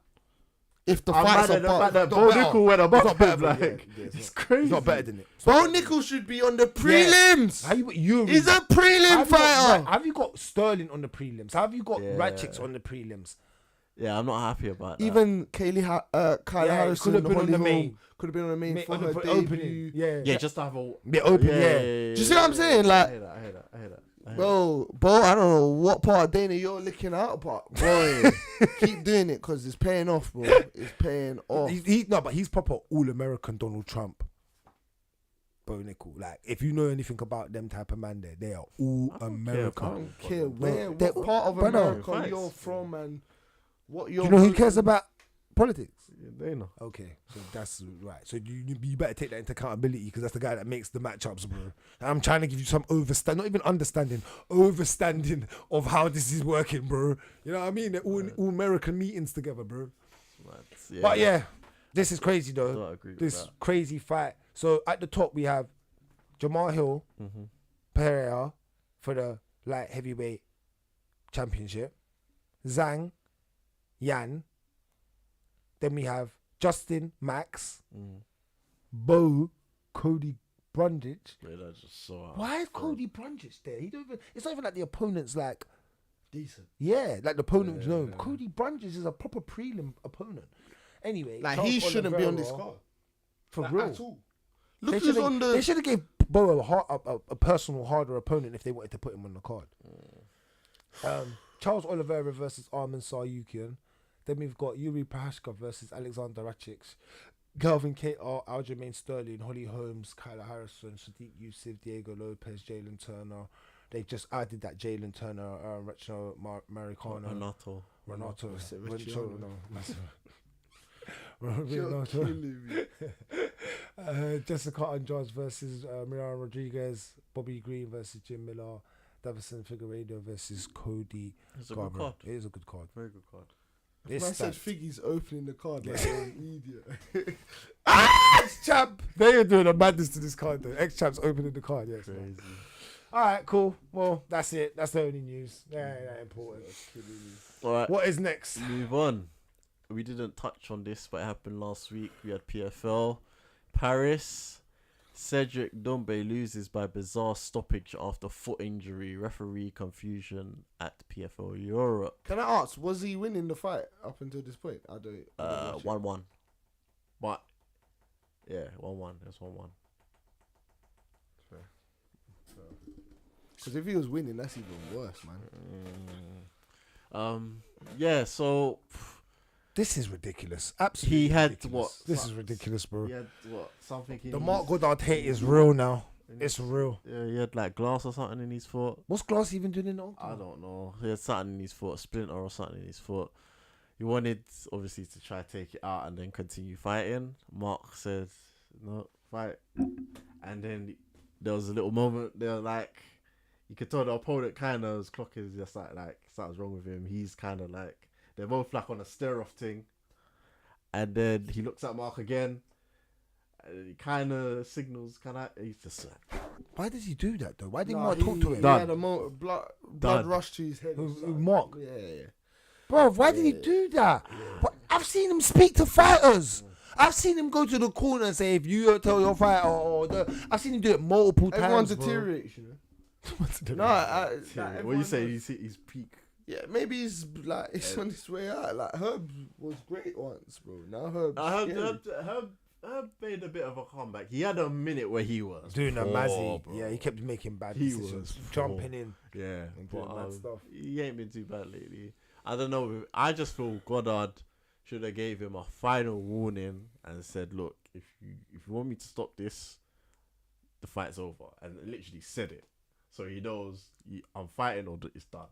If the I'm fight's mad at the above, fact that not Bo better. Nickel went above It's not better, him. but Like, yeah, it's crazy. It's not better than it. Bo Nickel should be on the prelims. How you? He's a prelim fighter. Have you got Sterling on the prelims? Have you got Yeah. Ratchicks on the prelims? Yeah, I'm not happy about that. Even Kyla Yeah, Harrison could have been on Holly the Holm main. could have been on the main for her opening. debut. Yeah. just to have a Open. Yeah. Do you see what I'm saying? Like, I hear that. Bro, I don't know what part of Dana you're licking out, but boy, keep doing it because it's paying off, bro. It's paying off. But he's proper all-American Donald Trump. Bo Nickel. Like, if you know anything about them type of man, they are all I American. don't care They're- what part of brother, America facts. you're from and what Do you're. you know who cares about politics? Yeah, they know. Okay, so that's right. So you better take that into accountability because that's the guy that makes the matchups, bro. And I'm trying to give you some not even understanding of how this is working, bro. You know what I mean? They're all American meetings together, bro. Yeah, But yeah, this is crazy I though. don't agree with This that. crazy fight. So at the top we have Jamal Hill, Mm-hmm. Pereira for the light heavyweight championship. Zhang, Yan. Then we have Justin Max, Bo, Cody Brundage. Yeah, that's just so out. Why is Cody Brundage there? He don't even. It's not even like the opponent's like decent. yeah, like the opponent. Yeah. No, Cody Brundage is a proper prelim opponent. Anyway, Like Charles he shouldn't be on this Oliveira, card for like, real. at all. Look who's on They the. should have gave Bo a personal harder opponent if they wanted to put him on the card. Charles Oliveira versus Armin Sayukian. Then we've got Yuri Prohashka versus Alexander Ratchicks. Galvin Cater, Aljamain Sterling, Holly Holmes, Kyla Harrison, Sadiq Yusuf, Diego Lopez, Jalen Turner. They just added that Jalen Turner, Recho Maricano, Renato, Jessica Andrade versus Miran Rodriguez, Bobby Green versus Jim Miller, Davison Figueiredo versus Cody It's a Garber. good card. It is a good card. Very good card. It's I said stacked. Figgy's opening the card like an idiot. Ex-champ. They are doing a madness to this card though. Ex-champ's opening the card, yes. Crazy. Alright, cool. Well, that's it. That's the only news. Yeah, that important. All right. What is next? Move on. We didn't touch on this, but it happened last week. We had PFL. Paris. Cedric Doumbe loses by bizarre stoppage after foot injury. Referee confusion at PFL Europe. Can I ask, was he winning the fight up until this point? I don't watch it. 1-1. Yeah, 1-1. It's 1-1. Because if he was winning, that's even worse, man. Yeah. So This is ridiculous. Absolutely. he had ridiculous. what? This is ridiculous, bro. He had what? Something. In The his- Mark Goddard hate is real now. It's real. Yeah, he had like glass or something in his foot. What's Glass even doing in the I octagon? don't know. He had something in his foot, a splinter or something in his foot. He wanted, obviously, to try to take it out and then continue fighting. Mark said, no, fight. And then there was a little moment there, like, you could tell the opponent kind of, his clock is just like something's wrong with him. He's kind of like, they're both like on a stare-off thing. And then he looks at Mark again. And he kind of signals, he's just like, Why does he do that though? Why didn't Nah, Mark talk to him? He Done. had a blood Done. rush to his head. Who, Mark? Yeah. Bro, why did he do that? But I've seen him speak to fighters. I've seen him go to the corner and say, if you don't tell your fighter, I've seen him do it multiple Everyone times. deteriorates, you know. what you say? He's peak. Yeah, maybe he's like it's on his way out. Like Herb was great once, bro. Now Herb made a bit of a comeback. He had a minute where he was Doing a poor, mazzy. bro. Yeah, he kept making bad He decisions. was Jumping poor. in. Yeah, And but doing mad stuff. he ain't been too bad lately. I don't know. I just feel Goddard should have gave him a final warning and said, "Look, if you want me to stop this, the fight's over," and literally said it, so he knows I'm fighting or it's done.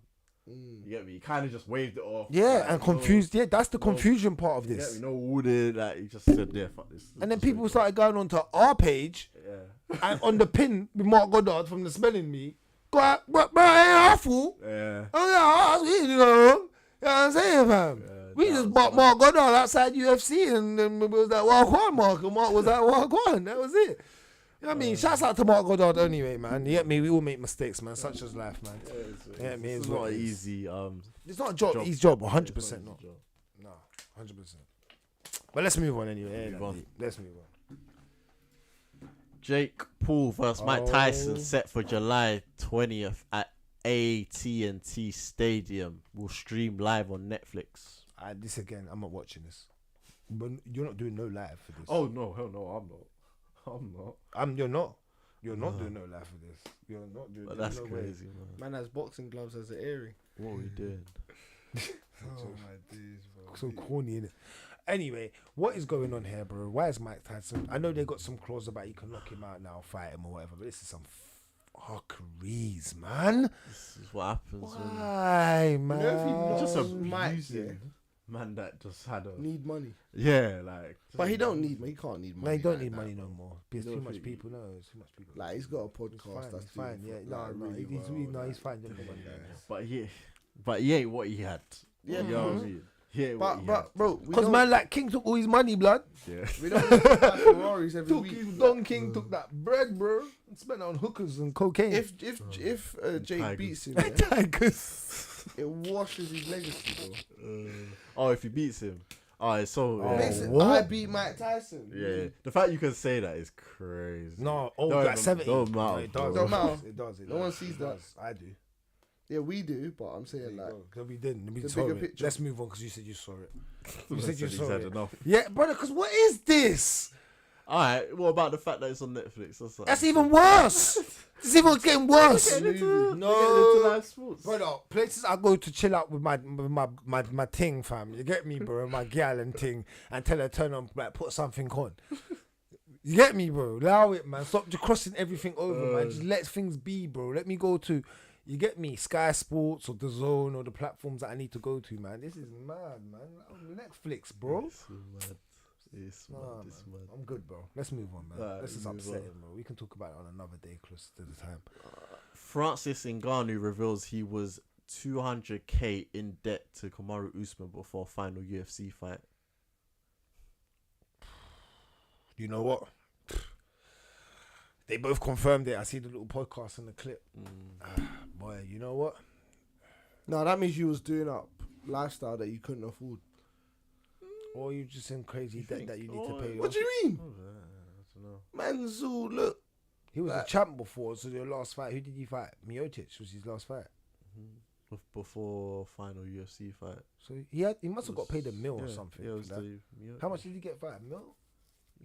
You get me? He kind of just waved it off. Yeah, like, and confused. Yeah, that's the confusion part of You get this. me? No warning. Like he just said, "Yeah, fuck this." And then Just people wait. started going onto our page Yeah. and on the pin with Mark Goddard from the Smelling Me. Go out, bro, ain't awful. Yeah. Oh yeah, you know what I'm saying, fam? We just bought Mark Goddard outside UFC and then it was that Walk On Mark and Mark was that Walk On. That was it. You know what I mean? Shouts out to Mark Goddard anyway, man. You get me? We all make mistakes, man. Such as life, man. Yeah, me It's as not well. easy. It's not a job. job. His job, It's 100% not not. his job. No, 100%. But let's move on anyway. Move on. Let's move on. Jake Paul versus Mike Tyson set for July 20th at AT&T Stadium. Will stream live on Netflix. This again, I'm not watching this. But you're not doing no live for this. Oh no, hell no, I'm not. You're not. You're not doing no live for this. You're not doing. But that's no way. crazy, man. Man has boxing gloves as an earring. What are we doing? Oh my days, bro. So corny, innit? Anyway, what is going on here, bro? Why is Mike Tyson? I know they got some clause about you can knock him out now, fight him or whatever, but this is some fuckeries, man. This is what happens when Why, man? You know if he knows just Mike, abusing man that just had a need money, like. but he don't need. He can't need money. No, he don't like need that, money bro. no more. There's You too don't much think- people. No, there's too much people. Like he's got a He's podcast. fine. That's He's fine. doing Yeah, like, no, really he's well, really, no, like, he's fine. Don't doing worry. that. But he ain't what he had. Yeah, You know what I mean? He ain't what he But bro, we Because don't, man, like King took all his money, blood. had. Yeah. we don't buy Ferraris every Took week. his Don King, took that bread, bro, and spent it on hookers and cocaine. If Jake Tigers. beats him, yeah, Tigers. it washes his legacy, bro. Oh, if he beats him. Oh, it's so. Oh, yeah. Makes it, what? I beat Mike Tyson. Yeah. The fact you can say that is crazy. No, Don't like even- 70. don't No, matter, it does. Don't matter. It does. No one sees that. I do. Yeah, we do, but I'm saying like, Because we didn't. We the saw bigger it. picture. Let's move on because you said you saw it. You I said you he's saw had it. enough. Yeah, brother, because what is this? Alright, what about the fact that it's on Netflix? That's even worse. It's even getting worse. We're getting into No. live sports. Brother, places I go to chill out with my ting, fam. You get me, bro? My gal and ting, and tell her turn on, like, put something on. You get me, bro? Allow it, man. Stop just crossing everything over, man. Just let things be, bro. Let me go to, you get me, Sky Sports or The Zone or the platforms that I need to go to, man. This is mad, man. Netflix, bro. It's mad. It's mad. Nah, It's man. mad. I'm good, bro. Let's move on, man. Alright, This is move upsetting, on. bro. We can talk about it on another day closer to the time. Francis Ngannou reveals he was 200k in debt to Kamaru Usman before final UFC fight. You know what? They both confirmed it. I see the little podcast and the clip. Boy, you know what? no, that means you was doing up lifestyle that you couldn't afford. Or you just in crazy debt think- that you need to or- pay. What off. do you mean? I don't know. Manzu, look. He was a champ before, so your last fight, who did he fight? Miocic was his last fight. Before final UFC fight. So he must have got paid $1 million or something. Yeah, it for was that. the, How much did he get for that? $1 million?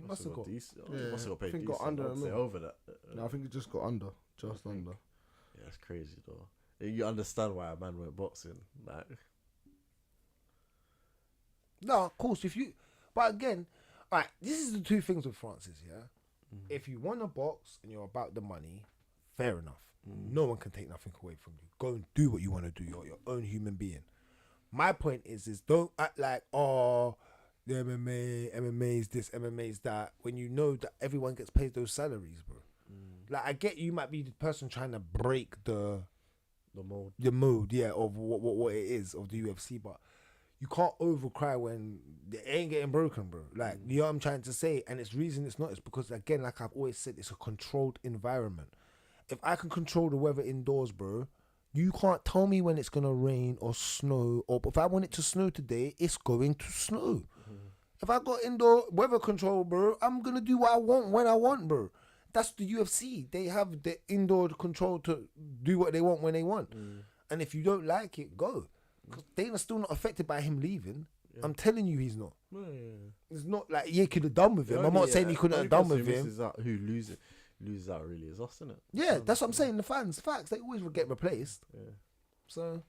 He must have got. decent. Yeah, He must have got I paid think got decent. under I'd a say mil. over that. No, I think it just got under. Just think? under. Yeah, that's crazy though. You understand why a man went boxing, like. No, of course, but again, alright, this is the two things with Francis, yeah? If you want to box and you're about the money, fair enough. No one can take nothing away from you. Go and do what you want to do. You're your own human being. My point is don't act like, oh, the MMA's this, MMA's that, when you know that everyone gets paid those salaries, bro. Like, I get you might be the person trying to break the mode, yeah, of what it is of the UFC, but you can't overcry when it ain't getting broken, bro. Like, you know what I'm trying to say? And it's reason it's not. It's because, again, like I've always said, it's a controlled environment. If I can control the weather indoors, bro, you can't tell me when it's going to rain or snow. Or if I want it to snow today, it's going to snow. If I got indoor weather control, bro, I'm going to do what I want when I want, bro. That's the UFC. They have the indoor control to do what they want when they want. And if you don't like it, go. Because Dana's still not affected by him leaving. Yeah. I'm telling you he's not. Yeah. It's not like he could have done with him. I'm not saying he couldn't have done with him. Who loses out really is us, isn't it? Yeah, that's what I'm saying. The fans, facts, they always will get replaced. Yeah. So,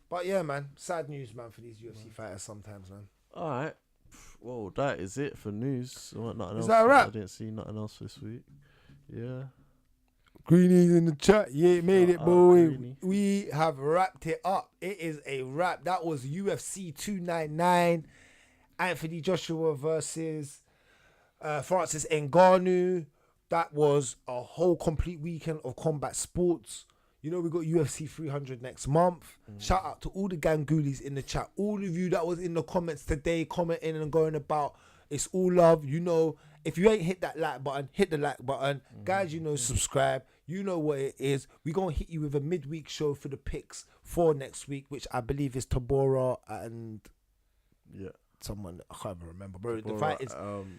but yeah, man. Sad news, man, for these UFC fighters sometimes, man. All right. Well, that is it for news. Is that a wrap? I didn't see nothing else this week. Yeah. Greeny's in the chat. Yeah, made it, boy. We have wrapped it up. It is a wrap. That was UFC 299. Anthony Joshua versus Francis Ngannou. That was a whole complete weekend of combat sports. You know, we got UFC 300 next month. Shout out to all the Gangulis in the chat. All of you that was in the comments today, commenting and going about. It's all love. You know, if you ain't hit that like button, hit the like button. Guys, you know, subscribe. You know what it is. We're going to hit you with a midweek show for the picks for next week, which I believe is Tabora and someone. I can't even remember, bro. Tabora,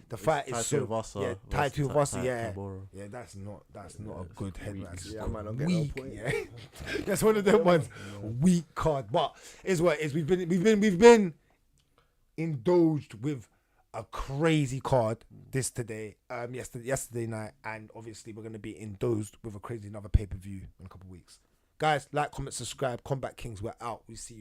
the fight is so Taito Vasa. Yeah, Tabora. Yeah, that's not a good headline. Yeah, man, I'm getting Weak, no point. yeah. That's one of them ones. Weak card, but is what it is. We've been indulged with a crazy card yesterday night, and obviously we're going to be indulged with a crazy another pay-per-view in a couple of weeks. Guys, like, comment, subscribe. Kombat Kings, we're out. We see you.